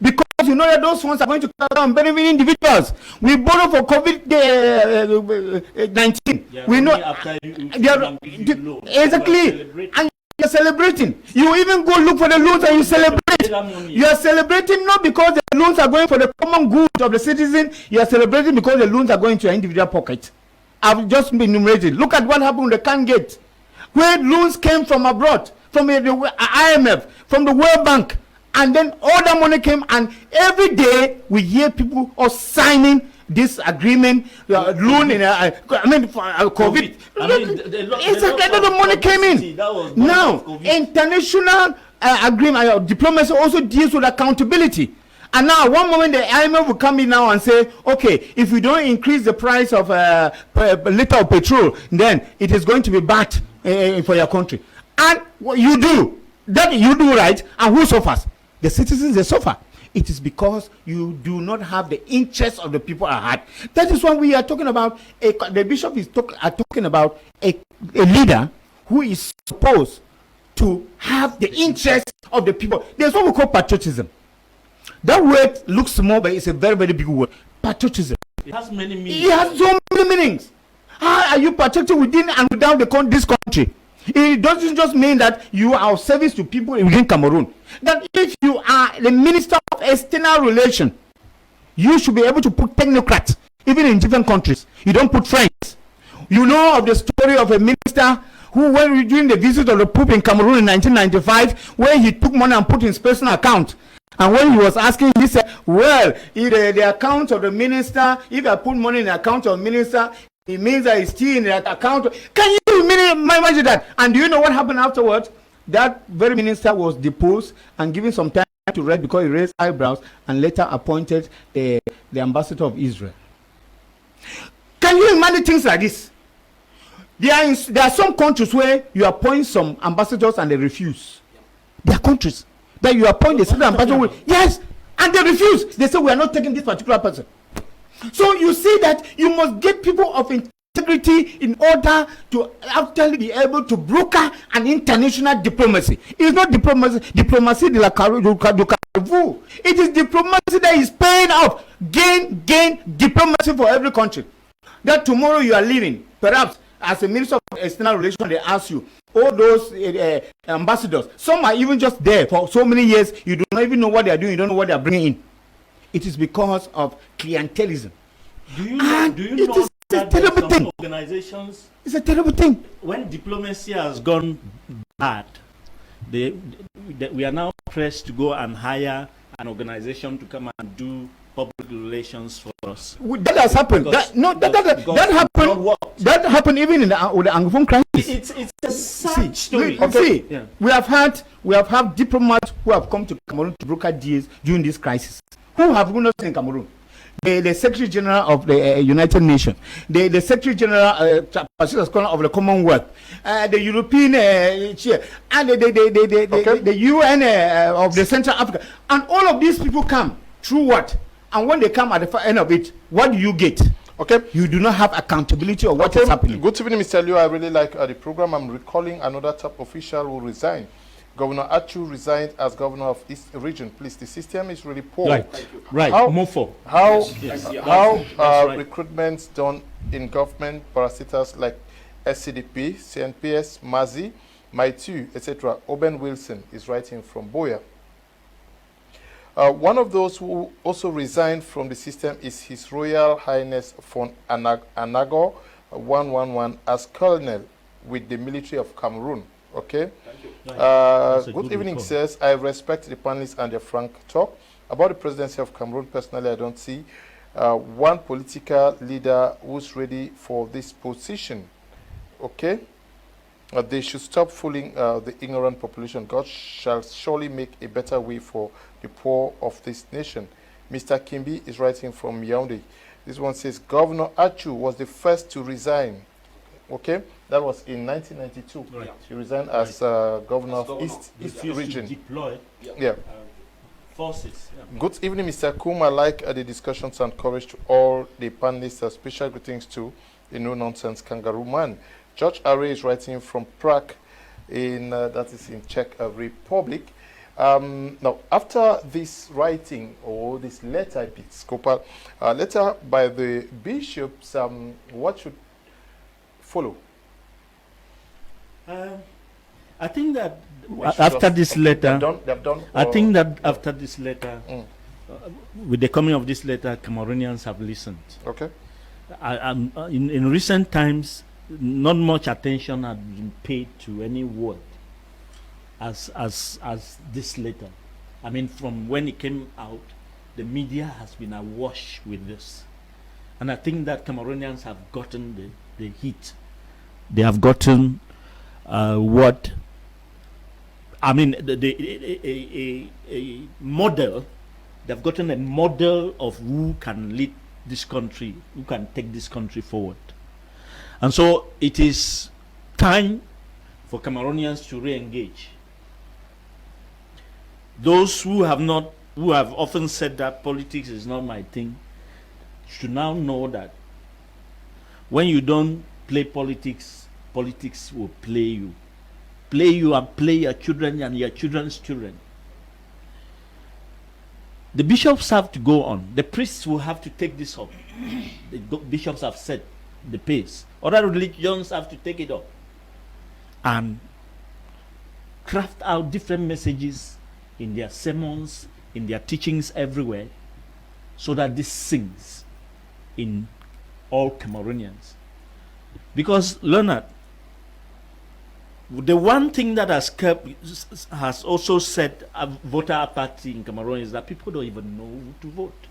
because you know that those funds are going to come down and benefit individuals. We borrow for COVID-19. We know exactly, and you're celebrating. You even go look for the loans and you celebrate. You are celebrating not because the loans are going for the common good of the citizen. You are celebrating because the loans are going to your individual pocket. I've just been enumerated. Look at what happened with the Kangate, where loans came from abroad, from the IMF, from the World Bank, And then all that money came, and every day we hear people are signing this agreement, loan in for COVID. It's like the money came in. Now, international agreement, diplomacy also deals with accountability. And now, one moment the IMF will come in now and say, okay, if we don't increase the price of a liter of petrol, then it is going to be bad for your country. And what you do, that you do right, and who suffers? The citizens, they suffer. It is because you do not have the interests of the people at heart. That is why we are talking about, the bishop is talking about a leader who is supposed to have the interests of the people. There's what we call patriotism. That word looks small, but it's a very, very big word. Patriotism. It has many meanings. It has so many meanings. How are you patriotic within and without this country? It doesn't just mean that you are of service to people within Cameroon. That if you are the minister of external relations, you should be able to put technocrats, even in different countries. You don't put friends. You know of the story of a minister who, when during the visit of the Pope in Cameroon in 1995, where he took money and put in his personal account. And when he was asking, he said, well, if the account of the minister, if I put money in the account of the minister, it means that it's still in that account. Can you imagine that? And do you know what happened afterwards? That very minister was deposed and given some time to rest because he raised eyebrows, and later appointed the ambassador of Israel. Can you imagine things like this? There are some countries where you appoint some ambassadors and they refuse. There are countries that you appoint the certain ambassador, yes, and they refuse. They say, we are not taking this particular person. So you see that you must get people of integrity in order to actually be able to broker an international diplomacy. It's not diplomacy de la Carrefour. It is diplomacy that is paying off. Gain diplomacy for every country. That tomorrow you are leaving, perhaps as a minister of external relations, they ask you, all those ambassadors, some are even just there for so many years, you do not even know what they are doing, you don't know what they are bringing in. It is because of clientelism. Do you know that terrible thing. Organizations, it's a terrible thing. When diplomacy has gone bad, we are now pressed to go and hire an organization to come and do public relations for us. That has happened. That happened. That happened even in with the Anglophone crisis. It's a sad story. We have had diplomats who have come to Cameroon to broker deals during this crisis. Who have we not seen in Cameroon? The Secretary General of the United Nations, the Secretary General of the Commonwealth, the European chair, and the UN of the Central Africa, and all of these people come through what? And when they come at the end of it, what do you get? Okay, you do not have accountability of what is happening. Good evening, Mr. Liu. I really like the program. I'm recalling another top official who resigned. Governor Achu resigned as governor of this region. Please, the system is really poor. Right. How recruitments done in government parastatals like SCDP, CNPS, Mazi, Maitu, etc. Oben Wilson is writing from Boya. One of those who also resigned from the system is His Royal Highness von Anago 111 as colonel with the military of Cameroon. Okay. Good evening, says, I respect the panelists and their frank talk. About the presidency of Cameroon, personally, I don't see one political leader who's ready for this position. Okay. They should stop fooling the ignorant population. God shall surely make a better way for the poor of this nation. Mr. Kimbi is writing from Yaoundé. This one says, Governor Achu was the first to resign. Okay, that was in 1992. Right. He resigned as governor of East Region. Deploy forces. Yeah. Good evening, Mr. Kum. I like the discussions and courage to all the panelists. Special greetings to the no-nonsense kangaroo man. George Array is writing from Prague, that is in Czech Republic. Now, after this writing or this letter, episcopal letter by the bishops, what should follow? I think that after this letter, after this letter, with the coming of this letter, Cameroonians have listened. Okay. In recent times, not much attention had been paid to any word as this letter. I mean, from when it came out, the media has been awash with this. And I think that Cameroonians have gotten the heat. They have gotten what, I mean, a model. They've gotten a model of who can lead this country, who can take this country forward. And so it is time for Cameroonians to re-engage. Those who have often said that politics is not my thing, should now know that when you don't play politics, politics will play you. Play you and play your children and your children's children. The bishops have to go on. The priests will have to take this up. The bishops have set the pace. Other religions have to take it up and craft out different messages in their sermons, in their teachings everywhere, so that this sings in all Cameroonians. Because, Leonard, the one thing that has also set a voter apathy in Cameroon is that people don't even know who to vote.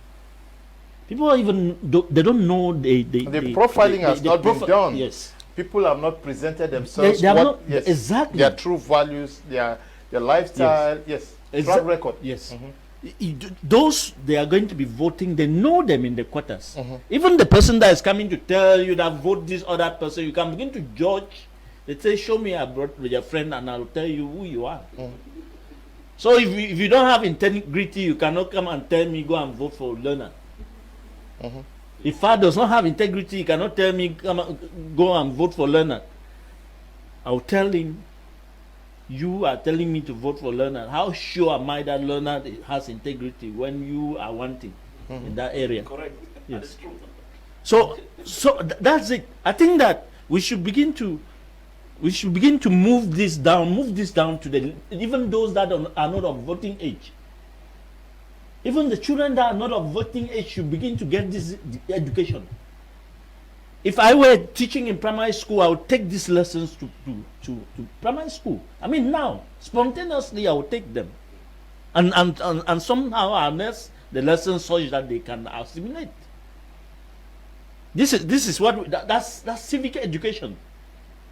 People they don't know the profiling has not been done. Yes. People have not presented themselves. Exactly. Their true values, their lifestyle, track record. Yes. Those they are going to be voting, they know them in the quarters. Even the person that is coming to tell you that vote this or that person, you can begin to judge. They say, show me abroad with your friend and I'll tell you who you are. So if you don't have integrity, you cannot come and tell me go and vote for Leonard. If Father does not have integrity, he cannot tell me go and vote for Leonard. I'll tell him, you are telling me to vote for Leonard. How sure am I that Leonard has integrity when you are wanting in that area? Correct. Yes. That is true. So that's it. I think that we should begin to move this down to even those that are not of voting age. Even the children that are not of voting age should begin to get this education. If I were teaching in primary school, I would take these lessons to primary school. I mean, now, spontaneously, I would take them. And somehow harness the lessons such that they can assimilate. This is what, that's civic education.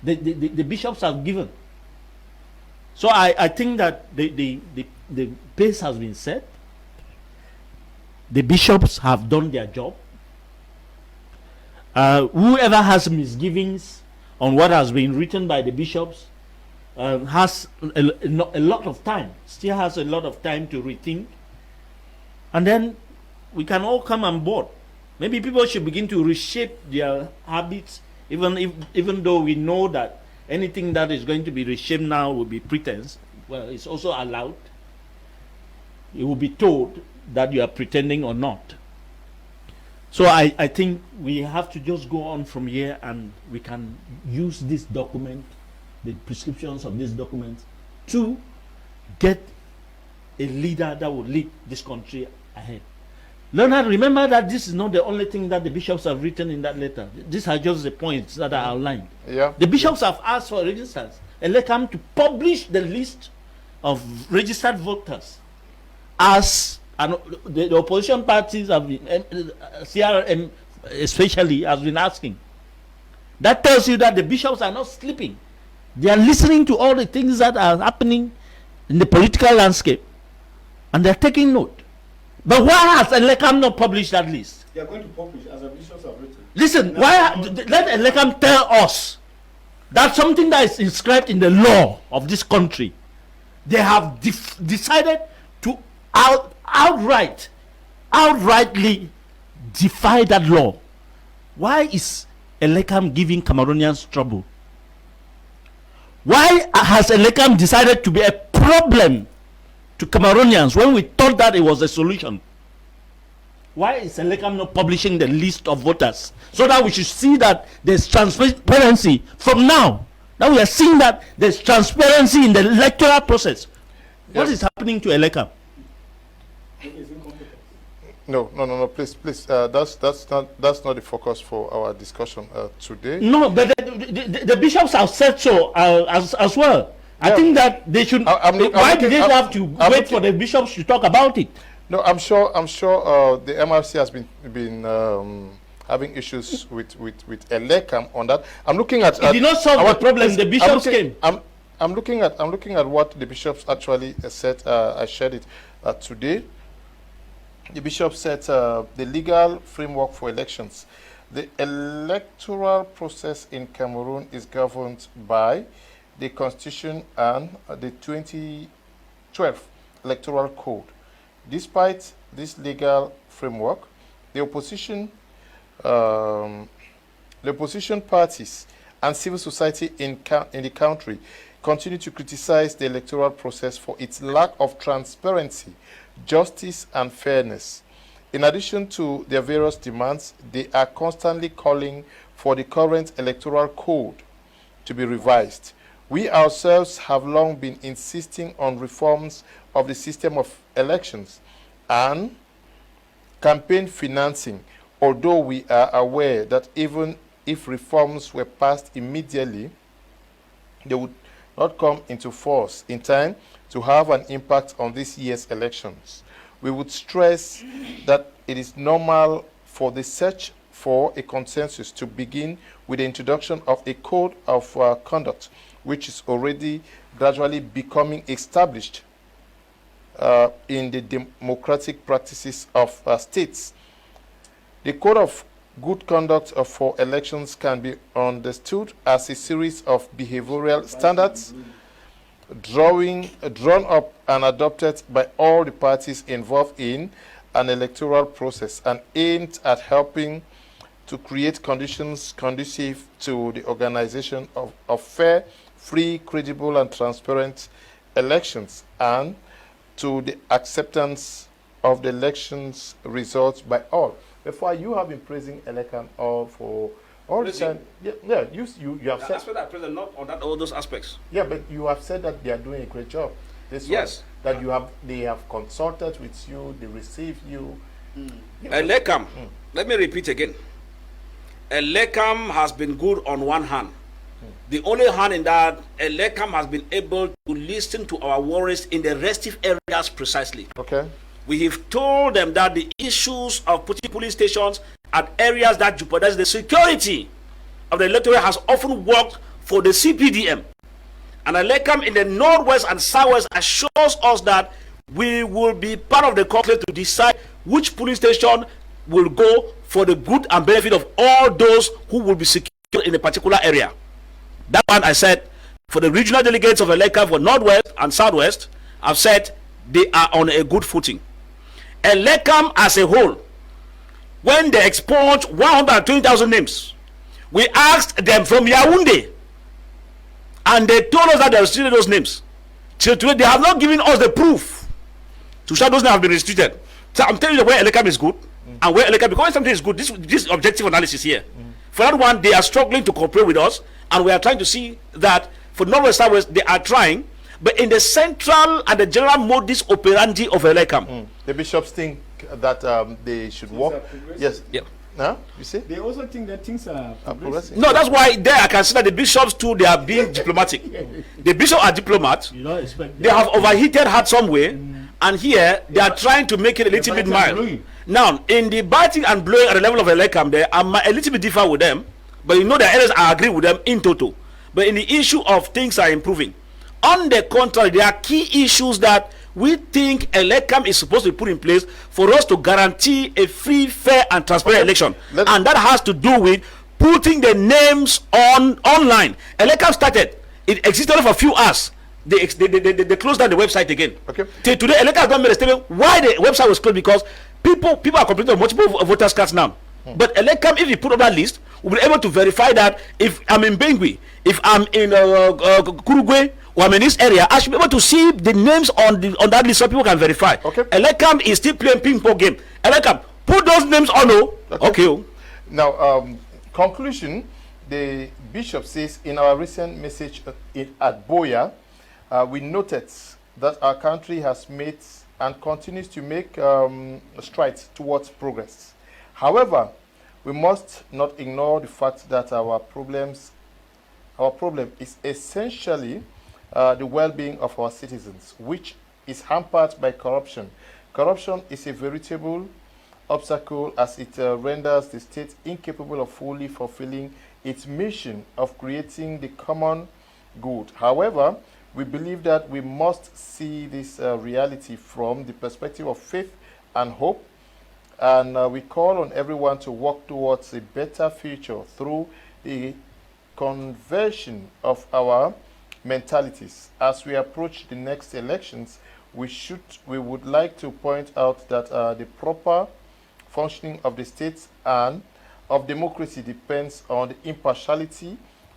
The bishops have given. So I think that the pace has been set. The bishops have done their job. Whoever has misgivings on what has been written by the bishops has a lot of time, still has a lot of time to rethink. And then we can all come on board. Maybe people should begin to reshape their habits, even though we know that anything that is going to be reshaped now will be pretense. Well, it's also allowed. You will be told that you are pretending or not. So I think we have to just go on from here, and we can use this document, the prescriptions of this document, to get a leader that will lead this country ahead. Leonard, remember that this is not the only thing that the bishops have written in that letter. These are just the points that are outlined. Yeah. The bishops have asked for registrars, Elecam, to publish the list of registered voters, as and the opposition parties have been, CRM especially, has been asking. That tells you that the bishops are not sleeping. They are listening to all the things that are happening in the political landscape, and they are taking note. But why has Elecam not published that list? They are going to publish, as the bishops have written. Listen, let Elecam tell us that something that is inscribed in the law of this country, they have decided to outrightly defy that law. Why is Elecam giving Cameroonians trouble? Why has Elecam decided to be a problem to Cameroonians when we thought that it was a solution? Why is Elecam not publishing the list of voters so that we should see that there's transparency from now? Now we are seeing that there's transparency in the electoral process. What is happening to Elecam? No, please. That's not the focus for our discussion today. No, but the bishops have said so as well. I think that they should. Why did they have to wait for the bishops to talk about it? No, I'm sure the MRC has been having issues with Elecam on that. I'm looking at. It did not solve the problem. The bishops came. I'm looking at what the bishops actually said. I shared it today. The bishop said the legal framework for elections. The electoral process in Cameroon is governed by the Constitution and the 2012 Electoral Code. Despite this legal framework, the opposition parties and civil society in the country continue to criticize the electoral process for its lack of transparency, justice, and fairness. In addition to their various demands, they are constantly calling for the current electoral code to be revised. We ourselves have long been insisting on reforms of the system of elections and campaign financing, although we are aware that even if reforms were passed immediately, they would not come into force in time to have an impact on this year's elections. We would stress that it is normal for the search for a consensus to begin with the introduction of a code of conduct, which is already gradually becoming established in the democratic practices of states. The code of good conduct for elections can be understood as a series of behavioral standards drawn up and adopted by all the parties involved in an electoral process and aimed at helping to create conditions conducive to the organization of fair, free, credible, and transparent elections and to the acceptance of the elections results by all. Therefore, you have been praising Elecam for all the time. You have said. That's what I praise not on all those aspects. Yeah, but you have said that they are doing a great job. Yes. That they have consulted with you, they received you. Elecam, let me repeat again. Elecam has been good on one hand. The only hand in that, Elecam has been able to listen to our worries in the restive areas precisely. Okay. We have told them that the issues of putting police stations at areas that jeopardize the security of the electorate has often worked for the CPDM. And Elecam in the northwest and southwest assures us that we will be part of the conclave to decide which police station will go for the good and benefit of all those who will be secured in a particular area. That one I said, for the regional delegates of Elecam for northwest and southwest, I've said they are on a good footing. Elecam as a whole, when they expunged 120,000 names, we asked them from Yaoundé, and they told us that they restricted those names. Till today, they have not given us the proof to show those names have been restricted. So I'm telling you where Elecam is good and where Elecam, because something is good, this objective analysis here. For that one, they are struggling to cooperate with us, and we are trying to see that for northwest southwest they are trying. But in the central and the general modus operandi of Elecam, the bishops think that they should work. Yes. Yeah. Huh? You see? They also think that things are progressing. No, that's why there I can see that the bishops too, they are being diplomatic. The bishops are diplomats. They have overheated heart somewhere, and here they are trying to make it a little bit mild. Now, in the biting and blowing at the level of Elecam, there I'm a little bit different with them, but you know the others I agree with them in total. But in the issue of things are improving. On the contrary, there are key issues that we think Elecam is supposed to be put in place for us to guarantee a free, fair, and transparent election. And that has to do with putting the names online. Elecam started. It existed for a few hours. They closed down the website again. Okay. Till today, Elecam has not made a statement why the website was closed, because people are completing multiple voters cards now. But Elecam, if you put on that list, will be able to verify that if I'm in Bengui, if I'm in Kurugwe, or I'm in this area, I should be able to see the names on that list so people can verify. Okay. Elecam is still playing ping-pong game. Elecam, put those names on. Okay. Now, conclusion, the bishop says in our recent message at Boya, we noted that our country has made and continues to make strides towards progress. However, we must not ignore the fact that our problem is essentially the well-being of our citizens, which is hampered by corruption. Corruption is a veritable obstacle as it renders the state incapable of fully fulfilling its mission of creating the common good. However, we believe that we must see this reality from the perspective of faith and hope, and we call on everyone to work towards a better future through the conversion of our mentalities. As we approach the next elections, we would like to point out that the proper functioning of the state and of democracy depends on the impartiality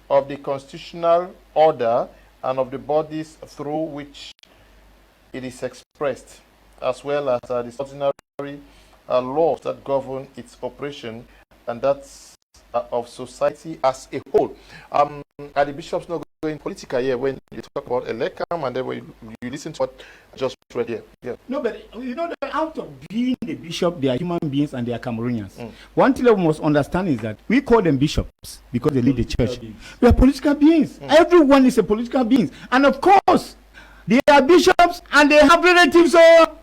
of the constitutional order and of the bodies through which it is expressed, as well as the ordinary laws that govern its operation, and that's of society as a whole. Are the bishops not going political here when you talk about elecam, and then when you listen to what I just read here? Yeah. No, but you know that out of being the bishop, they are human beings and they are Cameroonians. One thing we must understand is that we call them bishops because they lead the church. We are political beings. Everyone is a political being. And of course, they are bishops and they have relatives. So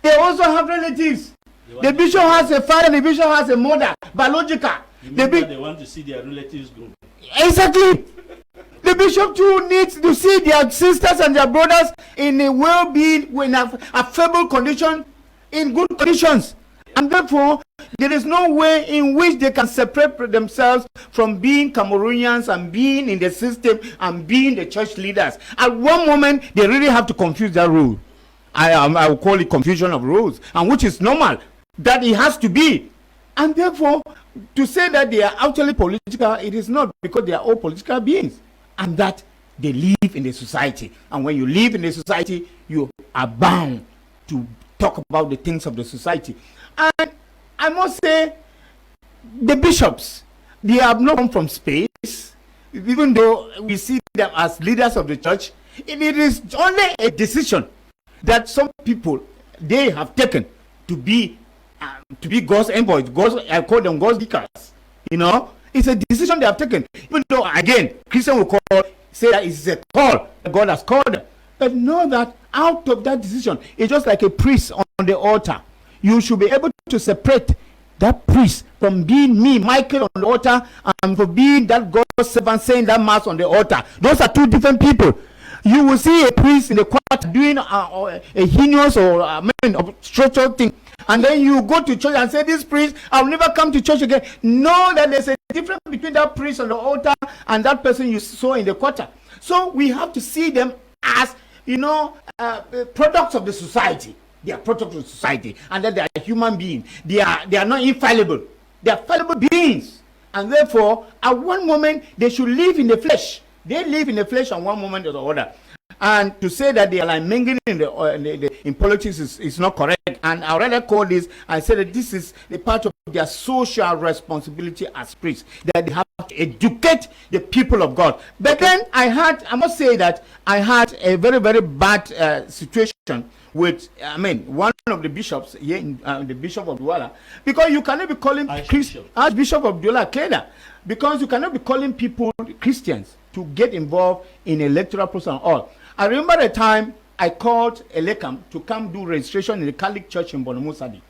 they also have relatives. The bishop has a father, the bishop has a mother, biological. They want to see their relatives grow. Exactly. The bishop too needs to see their sisters and their brothers in a well-being, in a favorable condition, in good conditions. And therefore, there is no way in which they can separate themselves from being Cameroonians and being in the system and being the church leaders. At one moment, they really have to confuse that rule. I will call it confusion of rules, and which is normal, that it has to be. And therefore, to say that they are actually political, it is not, because they are all political beings, and that they live in the society. And when you live in the society, you are bound to talk about the things of the society. And I must say, the bishops, they have not come from space, even though we see them as leaders of the church. It is only a decision that some people, they have taken to be God's envoys. I call them God's geekers. You know, it's a decision they have taken. Even though, again, Christian will say that it's a call that God has called them. But know that out of that decision, it's just like a priest on the altar. You should be able to separate that priest from being me, Michael, on the altar, and for being that God's servant saying that mass on the altar. Those are two different people. You will see a priest in the choir doing a heinous or structural thing, and then you go to church and say, this priest, I'll never come to church again. Know that there's a difference between that priest on the altar and that person you saw in the choir. So we have to see them as, products of the society. They are products of the society, and that they are human beings. They are not infallible. They are fallible beings, and therefore, at one moment they should live in the flesh. They live in the flesh at one moment or the other. And to say that they are like mingling in politics is not correct. And I rather call this, I say that this is the part of their social responsibility as priests, that they have to educate the people of God. But then I must say that I had a very, very bad situation with, one of the bishops here, the Bishop of Douala, because you cannot be calling Archbishop of Douala Kleda, because you cannot be calling people Christians to get involved in electoral process and all. I remember the time I called Elekam to come do registration in the Catholic Church in Bonomusadi.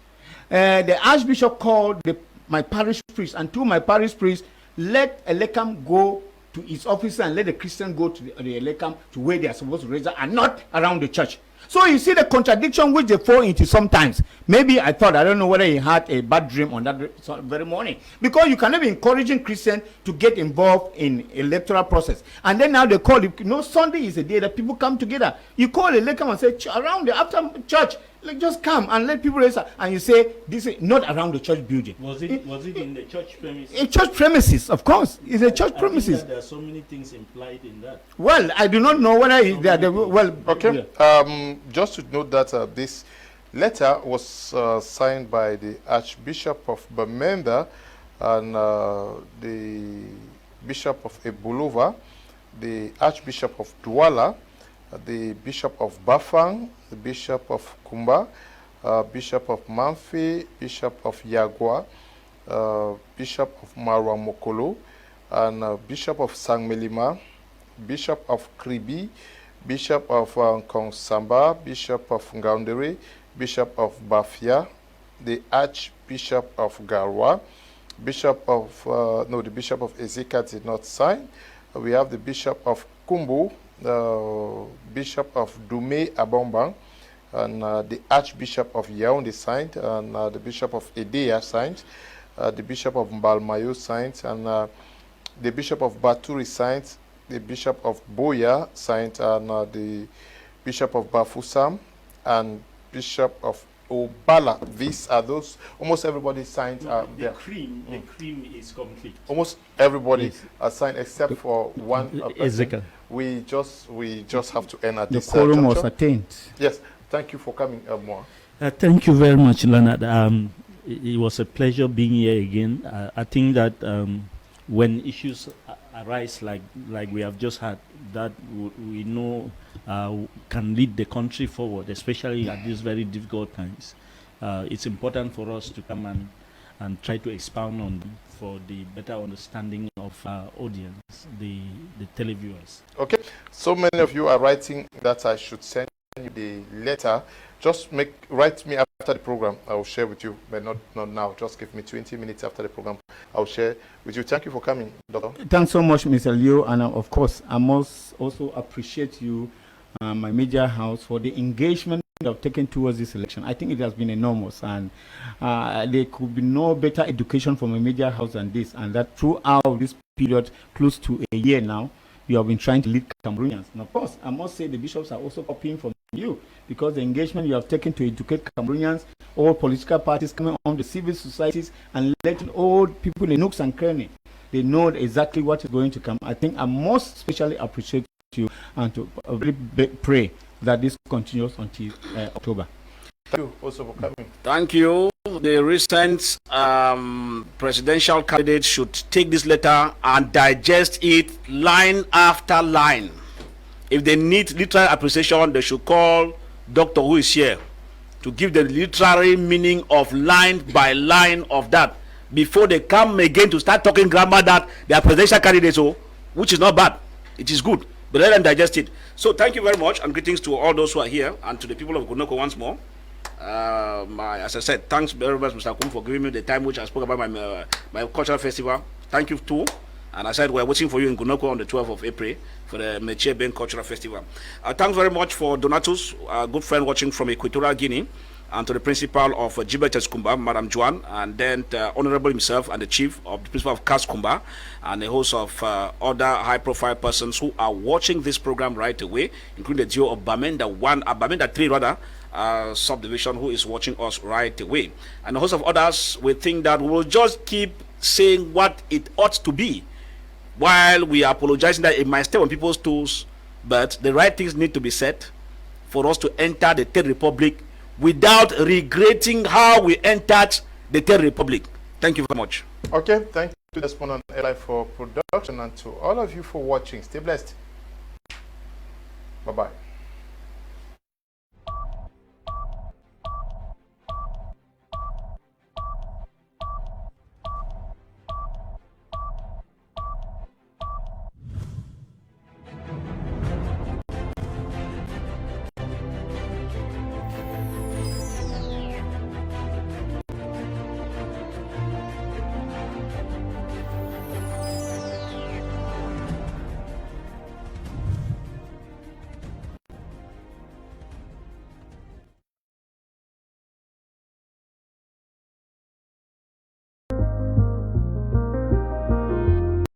The Archbishop called my parish priest, and told my parish priest, let Elekam go to his office and let the Christian go to the Elekam to where they are supposed to register and not around the church. So you see the contradiction which they fall into sometimes. Maybe I don't know whether he had a bad dream on that very morning. Because you cannot be encouraging Christians to get involved in electoral process. And then now they call it, Sunday is a day that people come together. You call a lecam and say, around the after church, just come and let people register. And you say, this is not around the church building. Was it in the church premises? A church premises, of course. It's a church premises. There are so many things implied in that. Well, I do not know whether okay. Yeah. Just to note that this letter was signed by the Archbishop of Bamenda and the Bishop of Ebulova, the Archbishop of Douala, the Bishop of Bafang, the Bishop of Kumba, Bishop of Manfi, Bishop of Yagua, Bishop of Marwa Mokolo, and Bishop of Sangmelima, Bishop of Kribi, Bishop of Kongsamba, Bishop of Ngaundere, Bishop of Bafia, the Archbishop of Garwa, Bishop of, the Bishop of Ezeka did not sign. We have the Bishop of Kumbu, Bishop of Dume Abombang, and the Archbishop of Yaoundé signed, and the Bishop of Edea signed, the Bishop of Mbalmayo signed, and the Bishop of Baturi signed, the Bishop of Boya signed, and the Bishop of Bafusam, and Bishop of Obala. These are those. Almost everybody signed. The cream is complete. Almost everybody signed except for one person. We just have to end at the this. The quorum was attained. Yes. Thank you for coming, Moa. Thank you very much, Leonard. It was a pleasure being here again. I think that when issues arise like we have just had, that we know can lead the country forward, especially at these very difficult times. It's important for us to come and try to expound on them for the better understanding of our audience, the televiewers. Okay, so many of you are writing that I should send you the letter. Just write me after the program. I will share with you, but not now. Just give me 20 minutes after the program. I'll share with you. Thank you for coming, Doctor. Thanks so much, Mr. Leo, and of course, I must also appreciate you, my media house, for the engagement you have taken towards this election. I think it has been enormous, and there could be no better education from a media house than this, and that throughout this period, close to a year now, you have been trying to lead Cameroonians. And of course, I must say the bishops are also copying from you, because the engagement you have taken to educate Cameroonians, all political parties coming on, the civil societies, and letting all people in nooks and crannies, they know exactly what is going to come. I think I most especially appreciate you, and to really pray that this continues until October. Thank you also for coming. Thank you. The recent presidential candidates should take this letter and digest it line after line. If they need literal appreciation, they should call Doctor who is here to give the literary meaning of line by line of that before they come again to start talking grammar that they are presidential candidates, which is not bad. It is good, but let them digest it. So thank you very much, and greetings to all those who are here, and to the people of Gunoko once more. As I said, thanks very much, Mr. Kum, for giving me the time which I spoke about my cultural festival. Thank you too. And I said we're waiting for you in Gunoko on the 12th of April for the Mechie Ben Cultural Festival. Thanks very much for Donatus, a good friend watching from Equatorial Guinea, and to the principal of Jibetes Kumba, Madam Juan, and then the Honorable himself and the chief of the principal of Kas Kumba, and a host of other high-profile persons who are watching this program right away, including the Dio of Bamenda 3 rather, subdivision who is watching us right away. And a host of others, we think that we will just keep saying what it ought to be, while we are apologizing that it might stay on people's toes, but the right things need to be said for us to enter the Third Republic without regretting how we entered the Third Republic. Thank you very much. Okay, thank you to Desmond and Eli for production, and to all of you for watching. Stay blessed. Bye-bye.